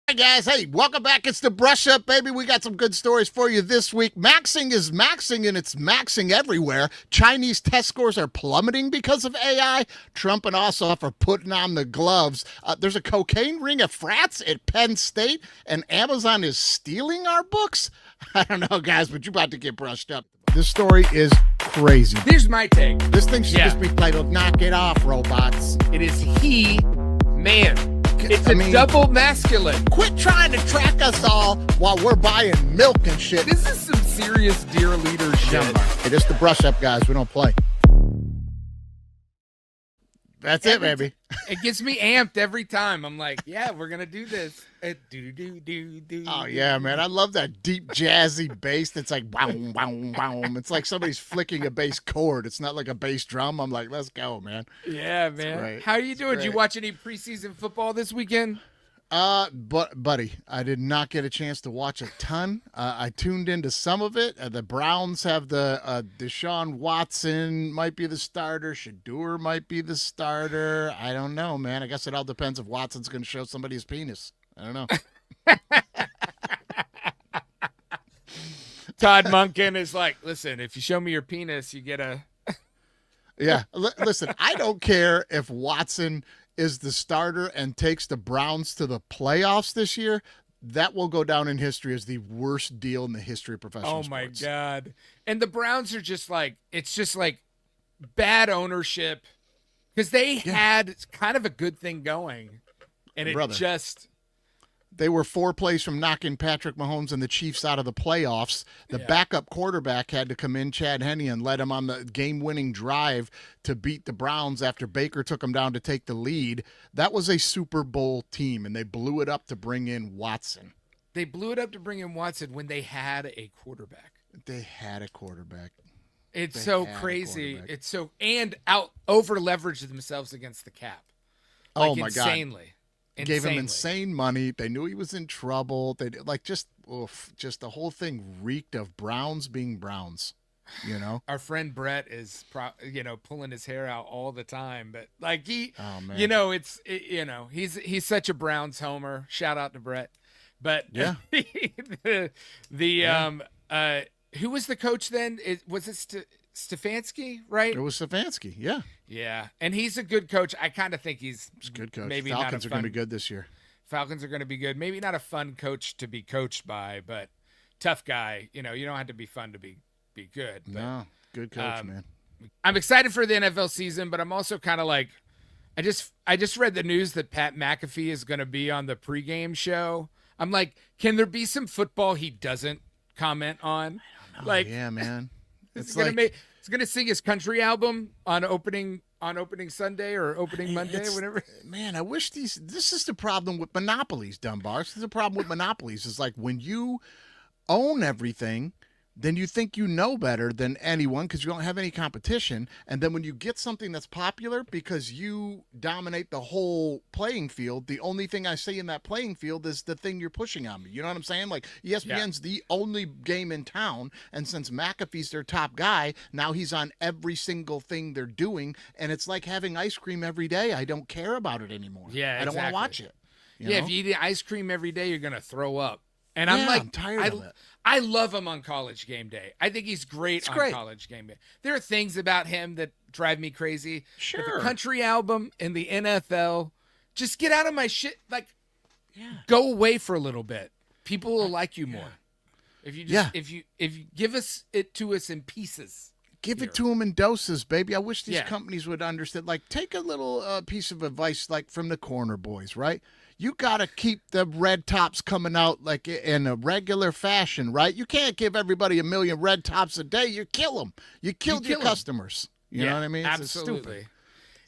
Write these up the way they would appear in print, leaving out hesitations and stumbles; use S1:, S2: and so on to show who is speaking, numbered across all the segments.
S1: Hey guys, hey, welcome back. It's the Brush Up, baby. We got some good stories for you this week. Maxing is maxing, and it's maxing everywhere. Chinese test scores are plummeting because of AI. Trump and Ossoff are putting on the gloves. There's a cocaine ring of frats at Penn State, and Amazon is stealing our books. I don't know, guys, but you're about to get brushed up. This story is crazy.
S2: Here's my take.
S1: This thing should just be titled "Knock It Off, Robots."
S2: It is man. It's a double masculine.
S1: Quit trying to track us all while we're buying milk and shit.
S2: This is some serious dear leader shit.
S1: It is the Brush Up, guys. We don't play. That's it, baby.
S2: It gets me amped every time. I'm like, yeah, we're going to do this.
S1: Oh, yeah, man. I love that deep, jazzy bass that's like, wow, wow, wow. It's like somebody's flicking a bass chord. It's not like a bass drum. I'm like, let's go, man.
S2: Yeah, man. How are you doing? Did you watch any preseason football this weekend?
S1: But buddy, I did not get a chance to watch a ton. I tuned into some of it. The Browns have the Deshaun Watson might be the starter. Shadur might be the starter. I don't know, man. I guess it all depends if Watson's going to show somebody his penis. I don't know.
S2: Todd Monken is like, listen, if you show me your penis, you get a.
S1: Yeah, listen, I don't care if Watson is the starter and takes the Browns to the playoffs this year. That will go down in history as the worst deal in the history of professional sports.
S2: Oh, my God. And the Browns are just like, it's just like bad ownership because they had kind of a good thing going. And it just.
S1: They were 4 plays from knocking Patrick Mahomes and the Chiefs out of the playoffs. The backup quarterback had to come in, Chad Henne, and led him on the game-winning drive to beat the Browns after Baker took him down to take the lead. That was a Super Bowl team, and they blew it up to bring in Watson.
S2: They blew it up to bring in Watson when they had a quarterback.
S1: They had a quarterback.
S2: It's so crazy. It's so and out over leveraged themselves against the cap. Like,
S1: oh my
S2: insanely.
S1: God. Gave him insane money. They knew he was in trouble. They like just the whole thing reeked of Browns being Browns. You know,
S2: our friend Brett is pulling his hair out all the time, but like he's such a Browns homer. Shout out to Brett. But who was the coach then? Was it Stefanski, right?
S1: It was Stefanski, yeah.
S2: Yeah, and he's a good coach. I kind of think he's
S1: a good coach.
S2: Maybe
S1: Falcons are going to be good this year.
S2: Falcons are going to be good. Maybe not a fun coach to be coached by, but tough guy. You don't have to be fun to be good. But,
S1: no, good coach, man.
S2: I'm excited for the NFL season, but I'm also kind of like, I just read the news that Pat McAfee is going to be on the pregame show. I'm like, can there be some football he doesn't comment on?
S1: I don't know.
S2: Like,
S1: yeah, man.
S2: It's gonna sing his country album on opening Sunday or opening Monday, whatever.
S1: Man, I wish this is the problem with monopolies, Dunbar. This is the problem with monopolies. Is like when you own everything, then you think you know better than anyone because you don't have any competition. And then when you get something that's popular because you dominate the whole playing field, the only thing I see in that playing field is the thing you're pushing on me. You know what I'm saying? Like ESPN's the only game in town. And since McAfee's their top guy, now he's on every single thing they're doing. And it's like having ice cream every day. I don't care about it anymore.
S2: Yeah,
S1: I don't want to watch it. You know?
S2: If you eat ice cream every day, you're going to throw up. And I'm
S1: tired of it.
S2: I love him on College Game Day. I think he's great on College Game Day. There are things about him that drive me crazy.
S1: Sure.
S2: But the country album and the NFL, just get out of my shit. Like, go away for a little bit. People will like you more. If you just if you give it to us in pieces.
S1: Give it to them in doses, baby. I wish these companies would understand. Like, take a little piece of advice, like from the Corner Boys, right? You got to keep the red tops coming out like in a regular fashion, right? You can't give everybody 1 million red tops a day. You kill them. You killed your customers. You know what I mean?
S2: Absolutely.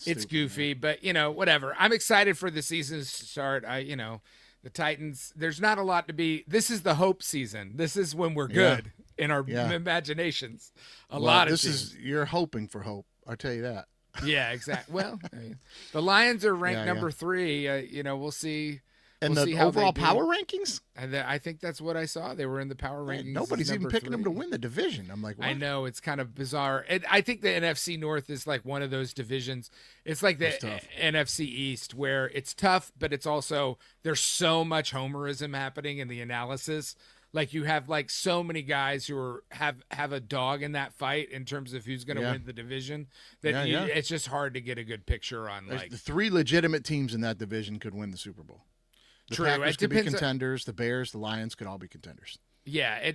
S2: It's goofy, but whatever. I'm excited for the season to start. The Titans. There's not a lot to be. This is the hope season. This is when we're good in our imaginations.
S1: You're hoping for hope. I'll tell you that.
S2: Yeah, exactly. Well, the Lions are ranked number 3. We'll see
S1: And
S2: We'll see
S1: the
S2: how
S1: overall
S2: they do.
S1: power rankings?
S2: And I think that's what I saw. They were in the power rankings.
S1: Nobody's even picking them to
S2: 3.
S1: win the division. I'm like, what?
S2: I know, it's kind of bizarre. And I think the NFC North is like one of those divisions. It's like the NFC East where it's tough, but it's also there's so much homerism happening in the analysis. Like you have like so many guys who have a dog in that fight in terms of who's going to win the division that it's just hard to get a good picture on. Like
S1: the 3 legitimate teams in that division could win the Super Bowl. The Packers could be contenders. The Bears, the Lions could all be contenders.
S2: Yeah,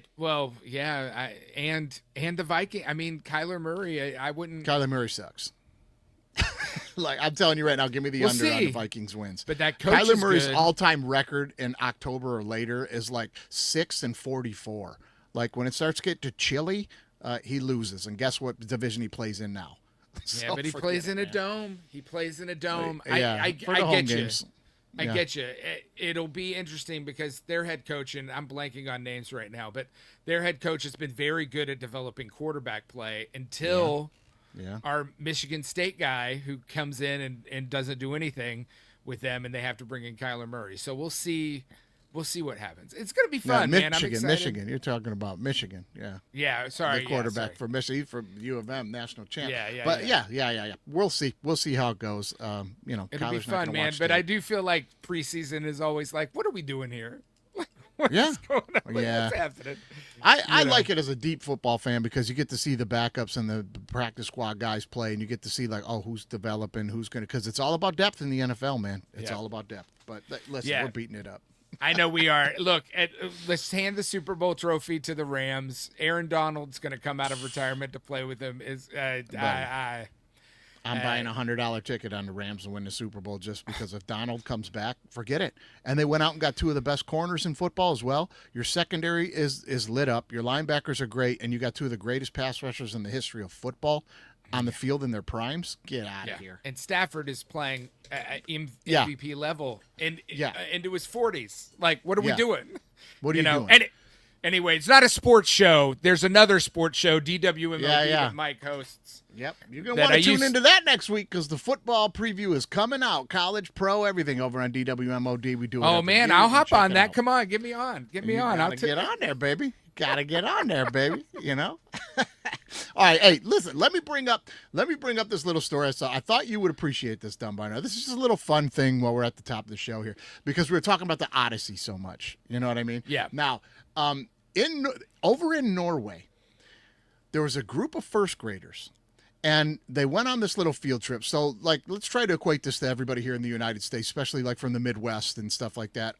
S2: and the Viking. I mean, Kyler Murray. I wouldn't.
S1: Kyler Murray sucks. Like I'm telling you right now, give me the under on the Vikings wins.
S2: But that coach
S1: Kyler Murray's
S2: good.
S1: all-time record in October or later is like 6-44. Like when it starts to get to chilly, he loses. And guess what division he plays in now?
S2: Yeah, but he plays in a dome. He plays in a dome.
S1: Yeah,
S2: I
S1: for the home
S2: get
S1: games.
S2: you. I get you. It'll be interesting because their head coach, and I'm blanking on names right now, but their head coach has been very good at developing quarterback play until our Michigan State guy who comes in and doesn't do anything with them, and they have to bring in Kyler Murray. So we'll see what happens. It's going to be fun, man. I'm excited.
S1: Michigan. You're talking about Michigan. Yeah.
S2: Yeah, sorry.
S1: The quarterback for Michigan, he's from U of M, national champ.
S2: Yeah.
S1: But yeah. We'll see. We'll see how it goes.
S2: It'll
S1: Kyler's
S2: be fun, man. But I do feel like preseason is always like, what are we doing here? What's going on? What's happening?
S1: I like it as a deep football fan because you get to see the backups and the practice squad guys play, and you get to see like, who's developing, who's going to, because it's all about depth in the NFL, man. It's all about depth. But listen, we're beating it up.
S2: I know we are. Look, let's hand the Super Bowl trophy to the Rams. Aaron Donald's going to come out of retirement to play with them.
S1: I'm buying $100 ticket on the Rams to win the Super Bowl just because if Donald comes back, forget it. And they went out and got 2 of the best corners in football as well. Your secondary is lit up. Your linebackers are great, and you got 2 of the greatest pass rushers in the history of football on the field in their primes. Get out of here.
S2: And Stafford is playing MVP level and into his 40s. Like, what are we doing?
S1: What are you doing?
S2: Anyway, it's not a sports show. There's another sports show, DWMOD, that Mike hosts.
S1: Yep. You're going to want to tune into that next week because the football preview is coming out. College, pro, everything over on DWMOD. We do it.
S2: Oh, man, I'll hop on that. Come on, get me on. Get me on.
S1: I'll get on there, baby. Got to get on there, baby. All right, hey, listen. Let me bring up this little story I saw. I thought you would appreciate this, Dunbar. Now, this is just a little fun thing while we're at the top of the show here because we were talking about the Odyssey so much. You know what I mean?
S2: Yeah.
S1: Now, over in Norway, there was a group of first graders, and they went on this little field trip. So, like, let's try to equate this to everybody here in the United States, especially like from the Midwest and stuff like that.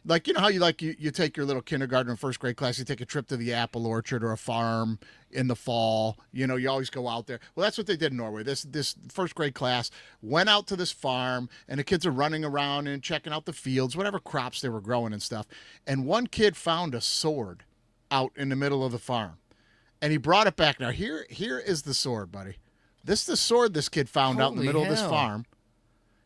S1: Like, you know how you take your little kindergarten or first grade class, you take a trip to the apple orchard or a farm in the fall. You know, you always go out there. Well, that's what they did in Norway. This first grade class went out to this farm, and the kids are running around and checking out the fields, whatever crops they were growing and stuff. And one kid found a sword out in the middle of the farm, and he brought it back. Now, here is the sword, buddy. This is the sword this kid found out in the middle of this farm.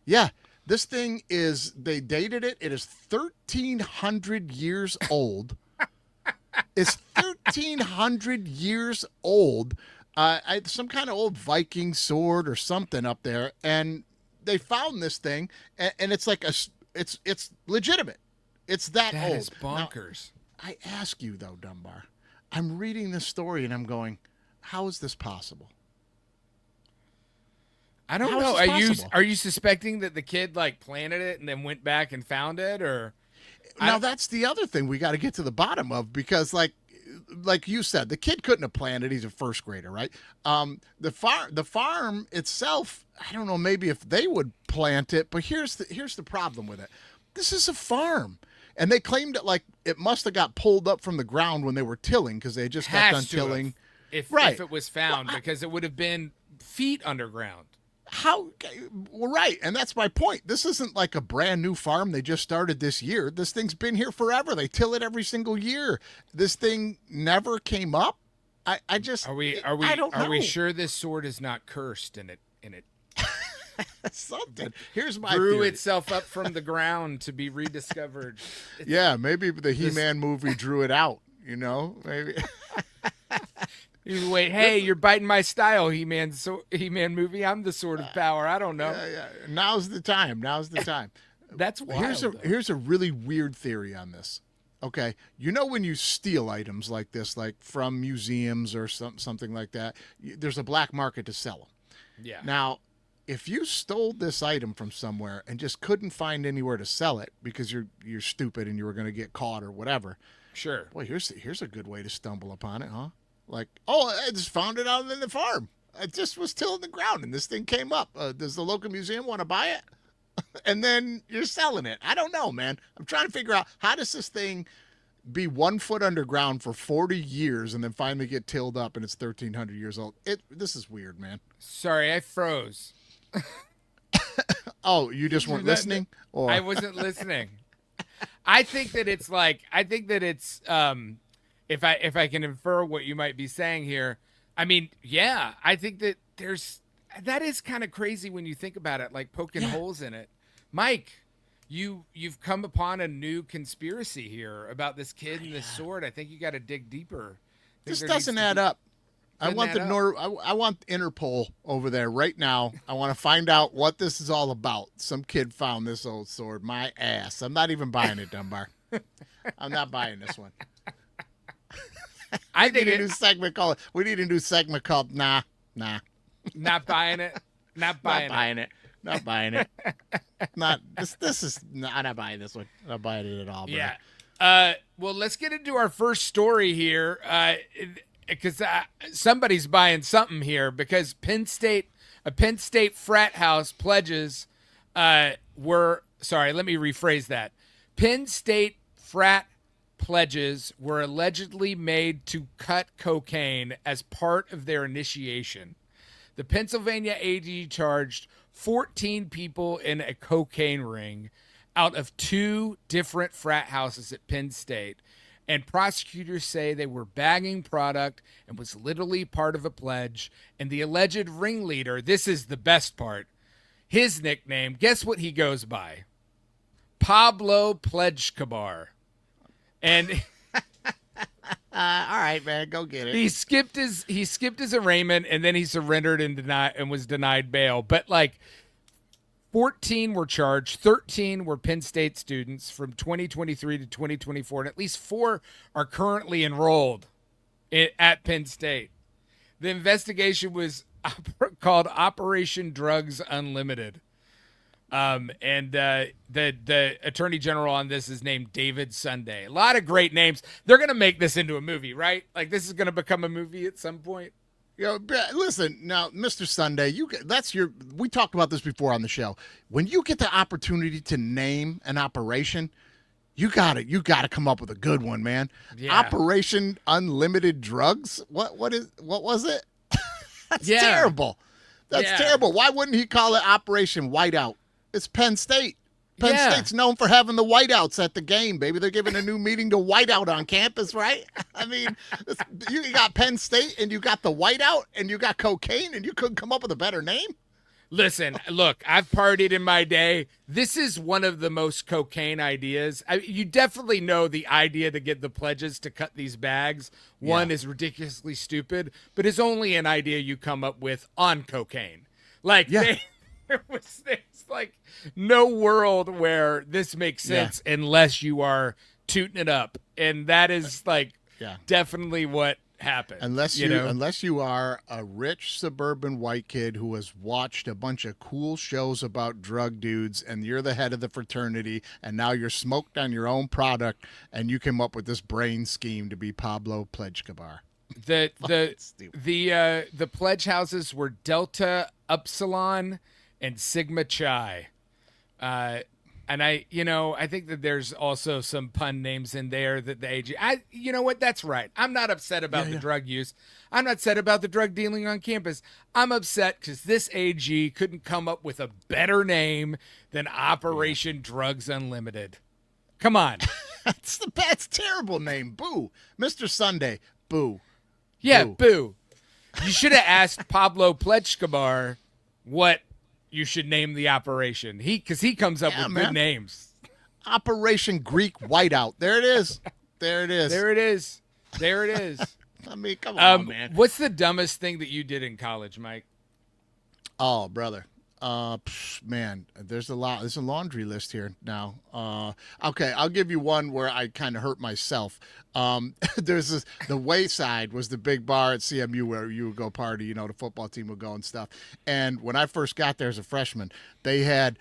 S1: Yeah. This thing they dated it. It is 1,300 years old. It's 1,300 years old. Some kind of old Viking sword or something up there. And they found this thing, and it's like it's legitimate. It's that old.
S2: That is bonkers.
S1: Now, I ask you, though, Dunbar, I'm reading this story, and I'm going, how is this possible?
S2: I don't know. Are you suspecting that the kid like planted it and then went back and found it, or?
S1: Now that's the other thing we got to get to the bottom of because, like you said, the kid couldn't have planted. He's a first grader, right? The farm itself, I don't know. Maybe if they would plant it, but here's the problem with it. This is a farm, and they claimed it like it must have got pulled up from the ground when they were tilling because they just got done tilling.
S2: If it was found, because it would have been feet underground.
S1: Right, and that's my point. This isn't like a brand new farm they just started this year. This thing's been here forever. They till it every single year. This thing never came up. I don't know.
S2: Are we sure this sword is not cursed in it?
S1: Something. Here's my
S2: grew
S1: theory.
S2: Itself up from the ground to be rediscovered.
S1: Maybe the He-Man movie drew it out. You know, maybe.
S2: Wait, hey, you're biting my style, He-Man movie. I'm the sword of power. I don't know.
S1: Now's the time.
S2: That's wild.
S1: Here's a really weird theory on this. Okay, when you steal items like this, like from museums or something like that, there's a black market to sell them.
S2: Yeah.
S1: Now, if you stole this item from somewhere and just couldn't find anywhere to sell it because you're stupid and you were going to get caught or whatever,
S2: sure.
S1: Boy, here's a good way to stumble upon it, huh? Like, oh, I just found it out in the farm. I just was tilling the ground and this thing came up. Does the local museum want to buy it? And then you're selling it. I don't know, man. I'm trying to figure out, how does this thing be 1 foot underground for 40 years and then finally get tilled up and it's 1,300 years old? This is weird, man.
S2: Sorry, I froze.
S1: Oh, you just weren't listening? Or
S2: I wasn't listening. I think that it's if I can infer what you might be saying here, I mean, yeah, I think that that is kind of crazy when you think about it, like poking holes in it. Mike, you've come upon a new conspiracy here about this kid and this sword. I think you got to dig deeper.
S1: This doesn't add up. I want I want Interpol over there right now. I want to find out what this is all about. Some kid found this old sword. My ass. I'm not even buying it, Dunbar. I'm not buying this one. We need a new segment called Nah.
S2: Not buying it. Not buying it.
S1: Not buying it. Not this is I'm not buying this one. I'm not buying it at all. Brother.
S2: Yeah. Well, let's get into our first story here. Because somebody's buying something here, because a Penn State frat house pledges let me rephrase that. Penn State frat pledges were allegedly made to cut cocaine as part of their initiation. The Pennsylvania Aide charged 14 people in a cocaine ring out of 2 different frat houses at Penn State. And prosecutors say they were bagging product and was literally part of a pledge. And the alleged ringleader, this is the best part, his nickname, guess what he goes by? Pablo Pledgekabar. And
S1: all right, man, go get it.
S2: He skipped his arraignment, and then he surrendered and was denied bail. But like 14 were charged, 13 were Penn State students from 2023 to 2024, and at least 4 are currently enrolled at Penn State. The investigation was called Operation Drugs Unlimited. And the attorney general on this is named David Sunday. A lot of great names. They're going to make this into a movie, right? Like, this is going to become a movie at some point.
S1: Listen, now, Mr. Sunday, we talked about this before on the show. When you get the opportunity to name an operation, you got to come up with a good one, man. Yeah. Operation Unlimited Drugs? What was it? That's terrible. That's terrible. Why wouldn't he call it Operation Whiteout? It's Penn State. Penn State's known for having the whiteouts at the game, baby. They're giving a new meeting to whiteout on campus, right? I mean, you got Penn State and you got the whiteout and you got cocaine and you couldn't come up with a better name?
S2: Listen, look, I've partied in my day. This is one of the most cocaine ideas. You definitely know the idea to get the pledges to cut these bags. One is ridiculously stupid, but it's only an idea you come up with on cocaine. Like, there's like no world where this makes sense unless you are tooting it up. And that is definitely what happened.
S1: Unless you are a rich suburban white kid who has watched a bunch of cool shows about drug dudes and you're the head of the fraternity and now you're smoked on your own product and you came up with this brain scheme to be Pablo Pledgekabar.
S2: The pledge houses were Delta Upsilon and Sigma Chi. And I think that there's also some pun names in there that the AG. You know what? That's right. I'm not upset about the drug use. I'm not upset about the drug dealing on campus. I'm upset because this AG couldn't come up with a better name than Operation Drugs Unlimited. Come on.
S1: That's terrible name. Boo. Mr. Sunday. Boo.
S2: Yeah, boo. You should have asked Pablo Pledgekabar what you should name the operation. Because he comes up with good names.
S1: Operation Greek Whiteout. There it is.
S2: There it is.
S1: I mean, come on, man.
S2: What's the dumbest thing that you did in college, Mike?
S1: Oh, brother. Man, there's a lot. There's a laundry list here now. Okay, I'll give you one where I kind of hurt myself. There's the Wayside was the big bar at CMU where you would go party. You know, the football team would go and stuff. And when I first got there as a freshman, they had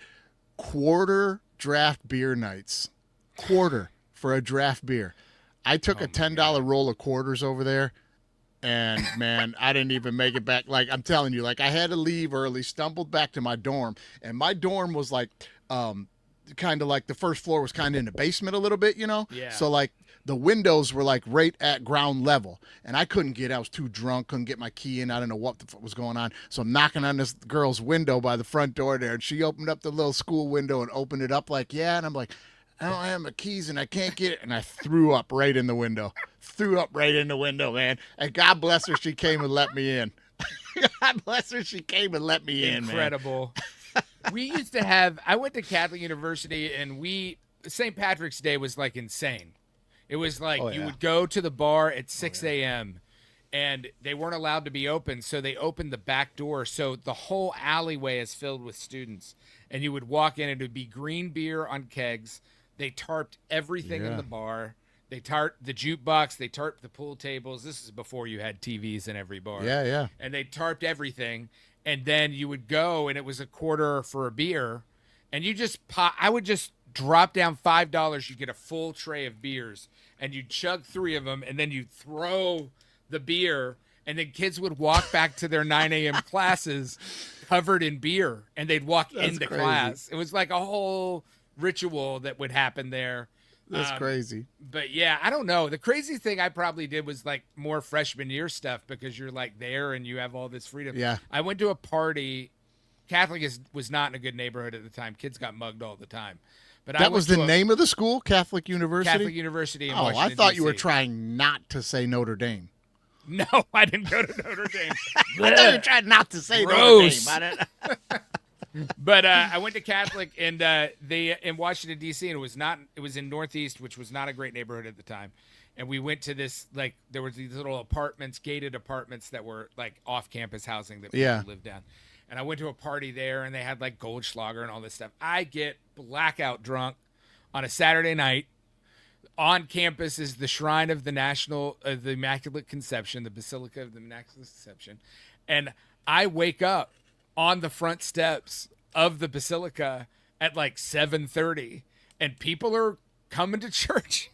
S1: quarter draft beer nights. Quarter for a draft beer. I took a $10 roll of quarters over there. And, man, I didn't even make it back. Like, I'm telling you, like, I had to leave early, stumbled back to my dorm. And my dorm was, like, kind of like the first floor was kind of in the basement a little bit, you know?
S2: Yeah.
S1: So, like, the windows were, like, right at ground level. And I couldn't get I was too drunk, couldn't get my key in. I don't know what the fuck was going on. So I'm knocking on this girl's window by the front door there. And she opened up the little school window and opened it up like, yeah. And I'm like, I don't have my keys and I can't get it. And I threw up right in the window. Threw up right in the window, man. And God bless her, she came and let me in. God bless her, she came and let me in, man.
S2: Incredible. We used to have, I went to Catholic University, and St. Patrick's Day was like insane. It was like you would go to the bar at 6 a.m. and they weren't allowed to be open, so they opened the back door. So the whole alleyway is filled with students. And you would walk in, and it would be green beer on kegs. They tarped everything in the bar. They tarped the jukebox. They tarped the pool tables. This is before you had TVs in every bar.
S1: Yeah, yeah.
S2: And they tarped everything. And then you would go, and it was a quarter for a beer. And you just I would just drop down $5. You get a full tray of beers. And you chug 3 of them, and then you throw the beer. And then kids would walk back to their 9 a.m. classes covered in beer. And they'd walk into class. It was like a whole ritual that would happen there.
S1: That's crazy.
S2: But yeah, I don't know. The crazy thing I probably did was like more freshman year stuff because you're like there and you have all this freedom.
S1: Yeah.
S2: I went to a party. Catholic was not in a good neighborhood at the time. Kids got mugged all the time. But
S1: that was the name of the school, Catholic University?
S2: Catholic University in Washington,
S1: I thought you were
S2: DC.
S1: trying not to say Notre Dame.
S2: No, I didn't go to Notre Dame.
S1: I thought you tried not to say Notre Dame.
S2: But I went to Catholic, and they in Washington D.C. and it was in Northeast, which was not a great neighborhood at the time. And we went to this there was these little apartments, gated apartments that were like off-campus housing that people lived down. And I went to a party there, and they had like Goldschlager and all this stuff. I get blackout drunk on a Saturday night. On campus is the shrine of the the Immaculate Conception, the Basilica of the Immaculate Conception, and I wake up on the front steps of the basilica at like 7:30, and people are coming to church.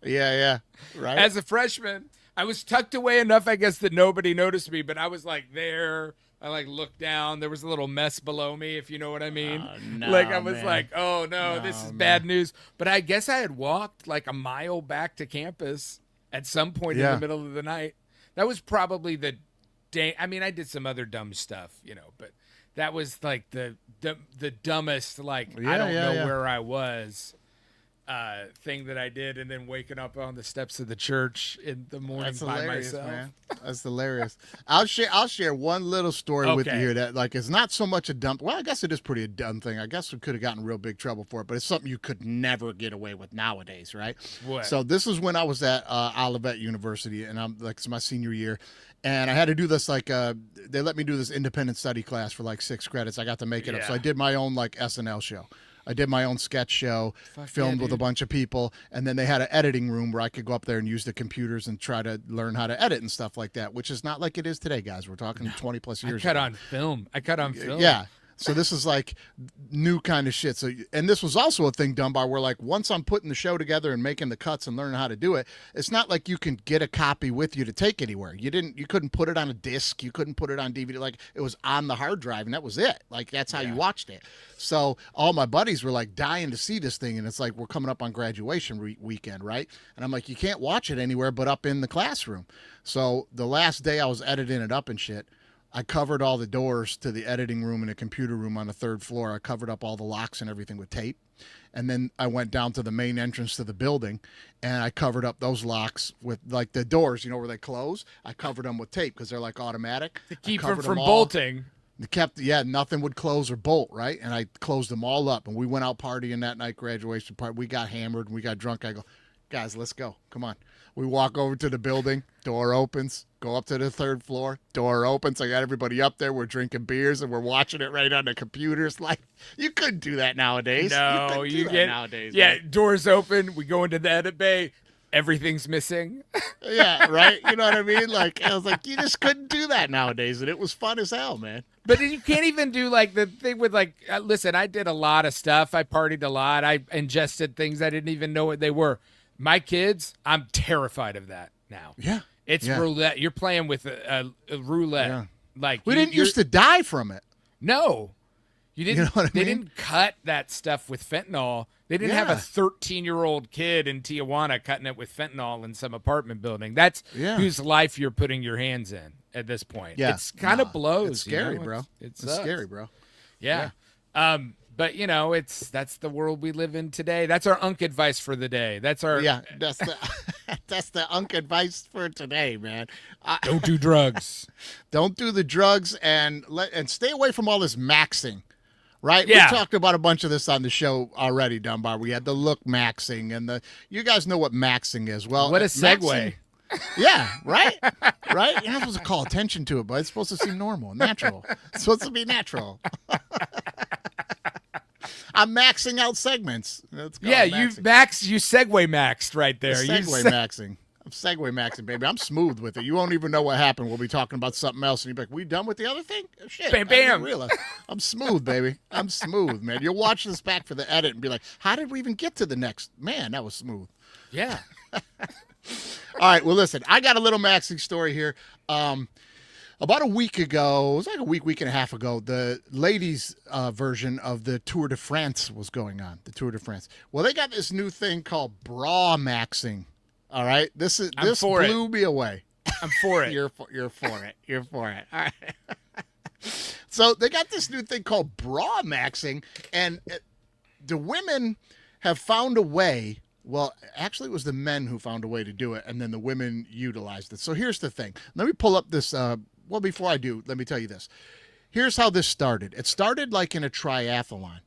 S1: Yeah, right.
S2: As a freshman, I was tucked away enough, I guess, that nobody noticed me, but I was like there. I like looked down. There was a little mess below me, if you know what I mean.
S1: No,
S2: like I was
S1: man.
S2: like, oh no, this is bad news. But I guess I had walked like a mile back to campus at some point in the middle of the night. That was probably the day. I mean, I did some other dumb stuff, but that was like the dumbest, like, I don't know where I was thing that I did, and then waking up on the steps of the church in the morning by myself.
S1: Man. That's hilarious. I'll share one little story with you here that like is not so much a dumb. Well, I guess it is pretty a dumb thing. I guess we could have gotten in real big trouble for it, but it's something you could never get away with nowadays, right?
S2: What?
S1: So this is when I was at Olivet University, and I'm like it's my senior year. And I had to do this they let me do this independent study class for like 6 credits. I got to make it up. So I did my own like SNL show. I did my own sketch show, filmed with a bunch of people, and then they had an editing room where I could go up there and use the computers and try to learn how to edit and stuff like that, which is not like it is today, guys. We're talking 20 plus years
S2: I
S1: ago.
S2: I cut on film.
S1: Yeah. So this is like new kind of shit. So, and this was also a thing, Dunbar, where like once I'm putting the show together and making the cuts and learning how to do it, it's not like you can get a copy with you to take anywhere. You couldn't put it on a disc. You couldn't put it on DVD. Like it was on the hard drive, and that was it. Like that's how you watched it. So all my buddies were like dying to see this thing, and it's like we're coming up on graduation weekend, right? And I'm like, you can't watch it anywhere but up in the classroom. So the last day I was editing it up and shit, I covered all the doors to the editing room and the computer room on the 3rd floor. I covered up all the locks and everything with tape. And then I went down to the main entrance to the building, and I covered up those locks with like the doors, where they close. I covered them with tape because they're like automatic.
S2: To keep them from bolting.
S1: Nothing would close or bolt, right? And I closed them all up, and we went out partying that night, graduation party. We got hammered and we got drunk. I go, Guys, let's go. Come on. We walk over to the building. Door opens. Go up to the 3rd floor. Door opens. I got everybody up there. We're drinking beers and we're watching it right on the computers. Like, you couldn't do that nowadays.
S2: No,
S1: you couldn't do that nowadays.
S2: Yeah,
S1: man.
S2: doors open. We go into the edit bay. Everything's missing.
S1: Yeah, right? You know what I mean? Like, I was like, you just couldn't do that nowadays. And it was fun as hell, man.
S2: But you can't even do like the thing with like, listen, I did a lot of stuff. I partied a lot. I ingested things I didn't even know what they were. My kids, I'm terrified of that now.
S1: Yeah.
S2: It's roulette. You're playing with a roulette. Yeah. Like
S1: we didn't used to die from it.
S2: No. You didn't. You know what I mean? They didn't cut that stuff with fentanyl. They didn't have a 13-year-old kid in Tijuana cutting it with fentanyl in some apartment building. That's whose life you're putting your hands in at this point. Yeah. It's kind of blows.
S1: It's scary, bro. It's scary, bro.
S2: Yeah. But you know, that's the world we live in today. That's our unk advice for the day. That's our
S1: that's the unk advice for today, man.
S2: Don't do drugs.
S1: Don't do the drugs and stay away from all this maxing. Right?
S2: Yeah.
S1: We talked about a bunch of this on the show already, Dunbar. We had the look maxing and you guys know what maxing is. Well,
S2: what a segue.
S1: Maxing, yeah, right? Right? You're not supposed to call attention to it, but it's supposed to seem normal and natural. It's supposed to be natural. I'm maxing out segments.
S2: Yeah, you segue maxed right there.
S1: Segue maxing. I'm segue maxing, baby. I'm smooth with it. You won't even know what happened. We'll be talking about something else, and you'll be like, we done with the other thing? Shit.
S2: Bam, bam.
S1: I'm smooth, baby. I'm smooth, man. You'll watch this back for the edit and be like, how did we even get to the next? Man, that was smooth.
S2: Yeah.
S1: All right, well, listen, I got a little maxing story here. About a week ago, it was like a week and a half ago, the ladies' version of the Tour de France was going on, the Tour de France. Well, they got this new thing called bra maxing. All right, this blew me away.
S2: I'm for it.
S1: You're for it. You're for it. All right. So they got this new thing called bra maxing, and the women have found a way. Well, actually, it was the men who found a way to do it, and then the women utilized it. So here's the thing. Let me pull up this. Well, before I do, let me tell you this. Here's how this started. It started like in a triathlon.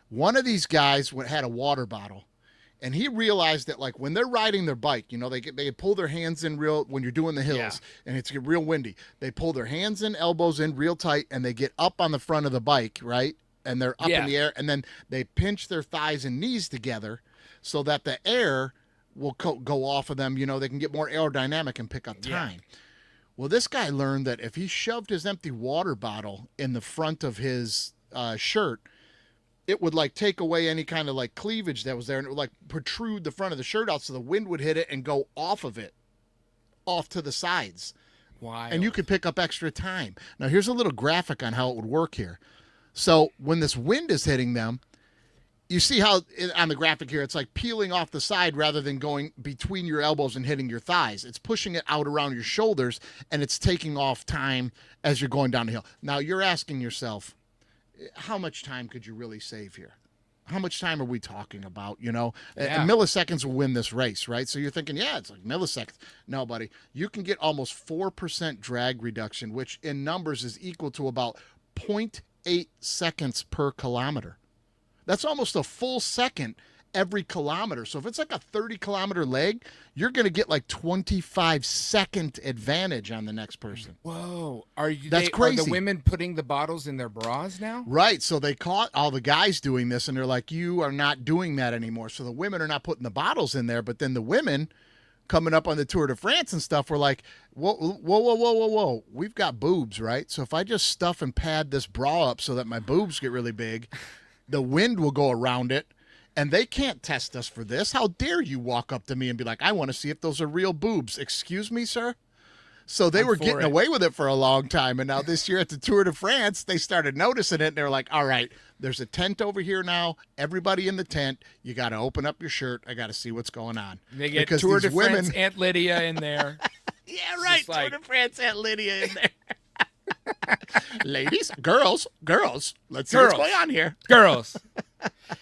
S1: One of these guys had a water bottle. And he realized that, like, when they're riding their bike, you know, they pull their hands in real when you're doing the hills and it's real windy. They pull their hands in, elbows in real tight, and they get up on the front of the bike, right? And they're up in the air, and then they pinch their thighs and knees together so that the air will go off of them. You know, they can get more aerodynamic and pick up time. Yeah. Well, this guy learned that if he shoved his empty water bottle in the front of his shirt, it would like take away any kind of like cleavage that was there, and it would like protrude the front of the shirt out so the wind would hit it and go off of it, off to the sides.
S2: Wild.
S1: And you could pick up extra time. Now, here's a little graphic on how it would work here. So when this wind is hitting them, you see how on the graphic here, it's like peeling off the side rather than going between your elbows and hitting your thighs. It's pushing it out around your shoulders, and it's taking off time as you're going down the hill. Now, you're asking yourself, how much time could you really save here? How much time are we talking about, you know? And milliseconds will win this race, right? So you're thinking, it's like milliseconds. No, buddy. You can get almost 4% drag reduction, which in numbers is equal to about 0.8 seconds per kilometer. That's almost a full second every kilometer. So if it's like a 30-kilometer leg, you're going to get like 25-second advantage on the next person.
S2: Whoa.
S1: That's crazy.
S2: Are the women putting the bottles in their bras now?
S1: Right. So they caught all the guys doing this, and they're like, you are not doing that anymore. So the women are not putting the bottles in there, but then the women coming up on the Tour de France and stuff were like, whoa. We've got boobs, right? So if I just stuff and pad this bra up so that my boobs get really big, the wind will go around it. And they can't test us for this. How dare you walk up to me and be like, I want to see if those are real boobs. Excuse me, sir? So they were getting away with it for a long time. And now this year at the Tour de France, they started noticing it. And they're like, all right, there's a tent over here now. Everybody in the tent, you got to open up your shirt. I got to see what's going on.
S2: They get Tour de France Aunt Lydia in there.
S1: Yeah, right. Tour de France Aunt Lydia in there. Ladies, girls, let's see what's going on here.
S2: Girls.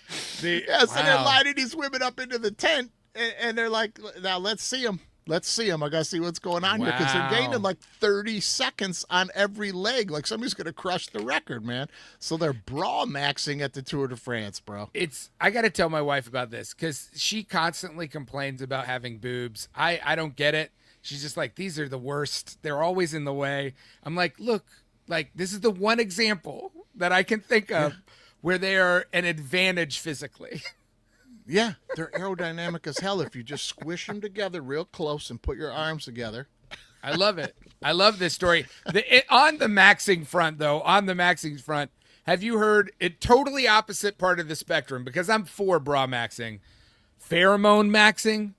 S1: So they're lining these women up into the tent, and they're like, now let's see them. Let's see them. I got to see what's going on here because they're gaining like 30 seconds on every leg. Like somebody's going to crush the record, man. So they're bra maxing at the Tour de France, bro.
S2: I got to tell my wife about this because she constantly complains about having boobs. I don't get it. She's just like, these are the worst. They're always in the way. I'm like, look, like this is the one example that I can think of where they are an advantage physically.
S1: Yeah, they're aerodynamic as hell if you just squish them together real close and put your arms together.
S2: I love it. I love this story. On the maxing front, though, have you heard it totally opposite part of the spectrum? Because I'm for bra maxing. Pheromone maxing?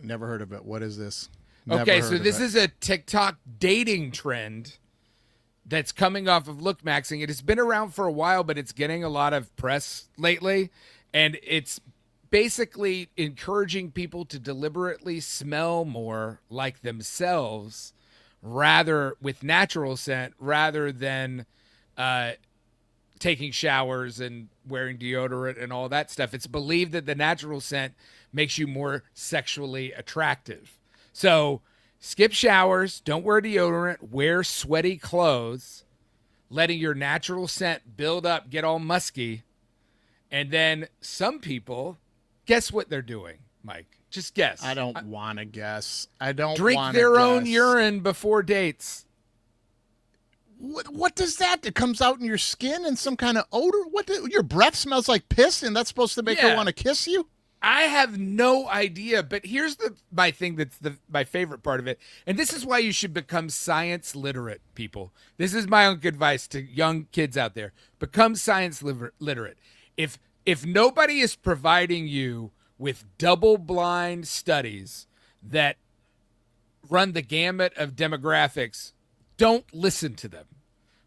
S1: Never heard of it. What is this?
S2: Okay, so this is a TikTok dating trend that's coming off of look maxing. It has been around for a while, but it's getting a lot of press lately. And it's basically encouraging people to deliberately smell more like themselves with natural scent rather than taking showers and wearing deodorant and all that stuff. It's believed that the natural scent makes you more sexually attractive. So skip showers, don't wear deodorant, wear sweaty clothes, letting your natural scent build up, get all musky. And then some people, guess what they're doing, Mike? Just guess.
S1: I don't want to guess. I don't
S2: drink their own urine before dates.
S1: What does that? It comes out in your skin and some kind of odor? Your breath smells like piss and that's supposed to make her want to kiss you?
S2: I have no idea, but here's my thing that's my favorite part of it. And this is why you should become science literate, people. This is my own advice to young kids out there. Become science literate. If nobody is providing you with double-blind studies that run the gamut of demographics, don't listen to them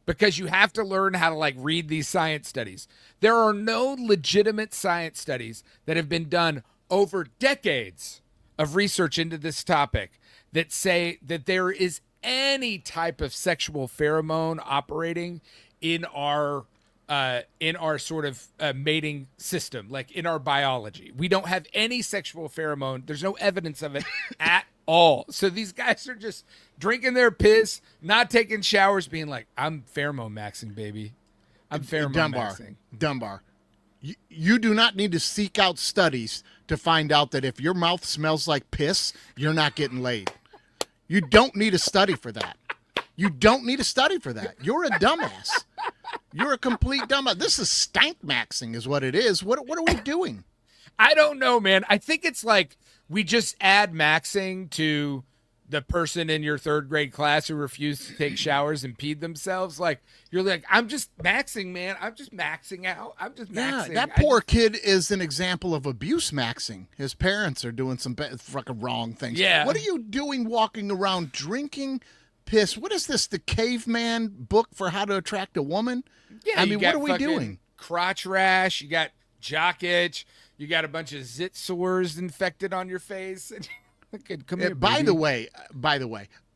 S2: because you have to learn how to read these science studies. There are no legitimate science studies that have been done over decades of research into this topic that say that there is any type of sexual pheromone operating in our sort of mating system, like in our biology. We don't have any sexual pheromone. There's no evidence of it at all. So these guys are just drinking their piss, not taking showers, being like, I'm pheromone maxing, baby. I'm pheromone maxing.
S1: Dunbar. You do not need to seek out studies to find out that if your mouth smells like piss, you're not getting laid. You don't need a study for that. You're a dumbass. You're a complete dumbass. This is stank maxing is what it is. What are we doing?
S2: I don't know, man. I think it's like we just add maxing to the person in your third grade class who refused to take showers and peed themselves. Like, you're like, I'm just maxing, man. I'm just maxing out. I'm just maxing.
S1: Yeah, that poor kid is an example of abuse maxing. His parents are doing some fucking wrong things.
S2: Yeah.
S1: What are you doing walking around drinking piss? What is this, the caveman book for how to attract a woman?
S2: Yeah,
S1: I mean, what are we doing?
S2: Crotch rash, you got jock itch, you got a bunch of zit sores infected on your face. Come here,
S1: by the way,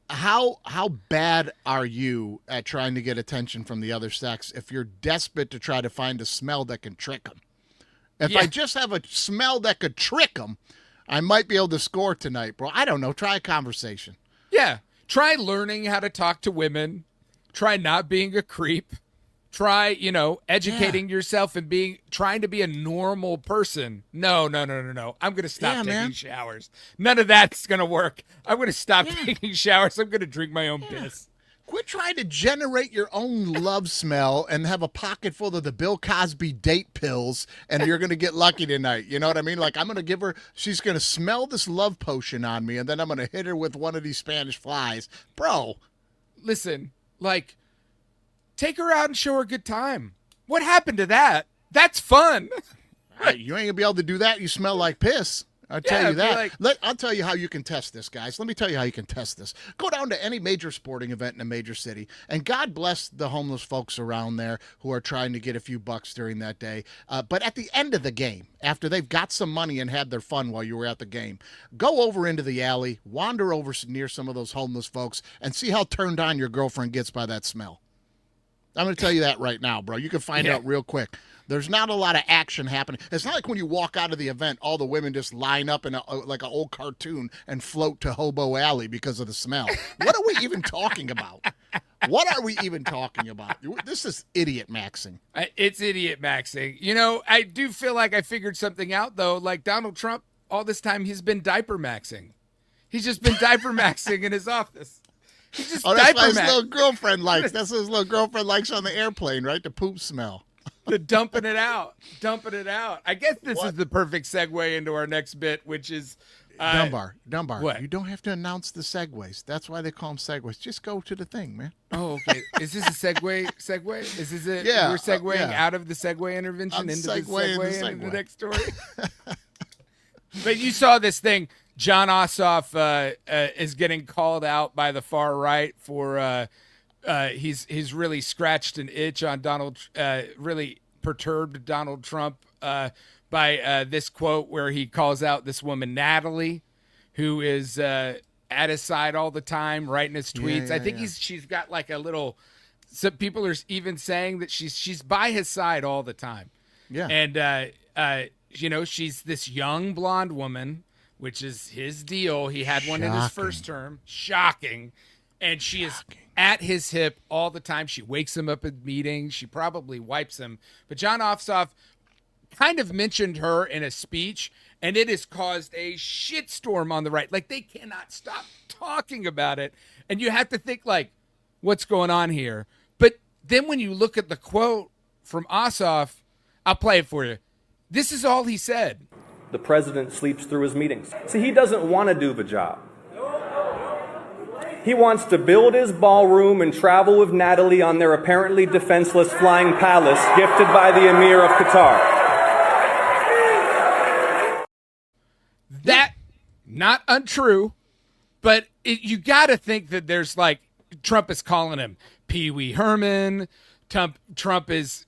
S1: how bad are you at trying to get attention from the other sex if you're desperate to try to find a smell that can trick them? If I just have a smell that could trick them, I might be able to score tonight, bro. I don't know. Try a conversation.
S2: Yeah. Try learning how to talk to women. Try not being a creep. Try, educating yourself and trying to be a normal person. No. I'm going to stop taking showers. None of that's going to work. I'm going to stop taking showers. I'm going to drink my own piss.
S1: Quit trying to generate your own love smell and have a pocket full of the Bill Cosby date pills, and you're going to get lucky tonight. You know what I mean? Like, I'm going to give her, she's going to smell this love potion on me, and then I'm going to hit her with one of these Spanish flies. Bro.
S2: Listen, take her out and show her a good time. What happened to that? That's fun.
S1: You ain't going to be able to do that. You smell like piss. I'll tell you that. I'll tell you how you can test this, guys. Let me tell you how you can test this. Go down to any major sporting event in a major city, and God bless the homeless folks around there who are trying to get a few bucks during that day. But at the end of the game, after they've got some money and had their fun while you were at the game, go over into the alley, wander over near some of those homeless folks, and see how turned on your girlfriend gets by that smell. I'm going to tell you that right now, bro. You can find out real quick. There's not a lot of action happening. It's not like when you walk out of the event, all the women just line up in like an old cartoon and float to Hobo Alley because of the smell. What are we even talking about? What are we even talking about? This is idiot maxing.
S2: It's idiot maxing. You know, I do feel like I figured something out, though. Like Donald Trump, all this time, he's been diaper maxing. He's just been diaper maxing in his office. He's just
S1: that's what his little girlfriend likes. That's what his little girlfriend likes on the airplane, right? The poop smell.
S2: The dumping it out. I guess this is the perfect segue into our next bit, which is
S1: Dunbar.
S2: What?
S1: You don't have to announce the segues. That's why they call them segues. Just go to the thing, man.
S2: Oh, okay. Is this a segue? Is this it?
S1: Yeah.
S2: We're segueing out of the segue intervention into the segue into the next story. But you saw this thing. John Ossoff is getting called out by the far right for he's really scratched an itch on really perturbed Donald Trump by this quote where he calls out this woman Natalie, who is at his side all the time, writing his tweets. I think she's got like a little. Some people are even saying that she's by his side all the time.
S1: Yeah,
S2: and you know, she's this young blonde woman, which is his deal. He had one in his first term. Shocking. And she is at his hip all the time. She wakes him up at meetings. She probably wipes him. But John Ossoff kind of mentioned her in a speech, and it has caused a shitstorm on the right. Like, they cannot stop talking about it. And you have to think, like, what's going on here? But then when you look at the quote from Ossoff, I'll play it for you. This is all he said.
S3: The president sleeps through his meetings. See, he doesn't want to do the job. He wants to build his ballroom and travel with Natalie on their apparently defenseless flying palace gifted by the Emir of Qatar.
S2: That, not untrue, but you got to think that there's like, Trump is calling him Pee Wee Herman. Trump is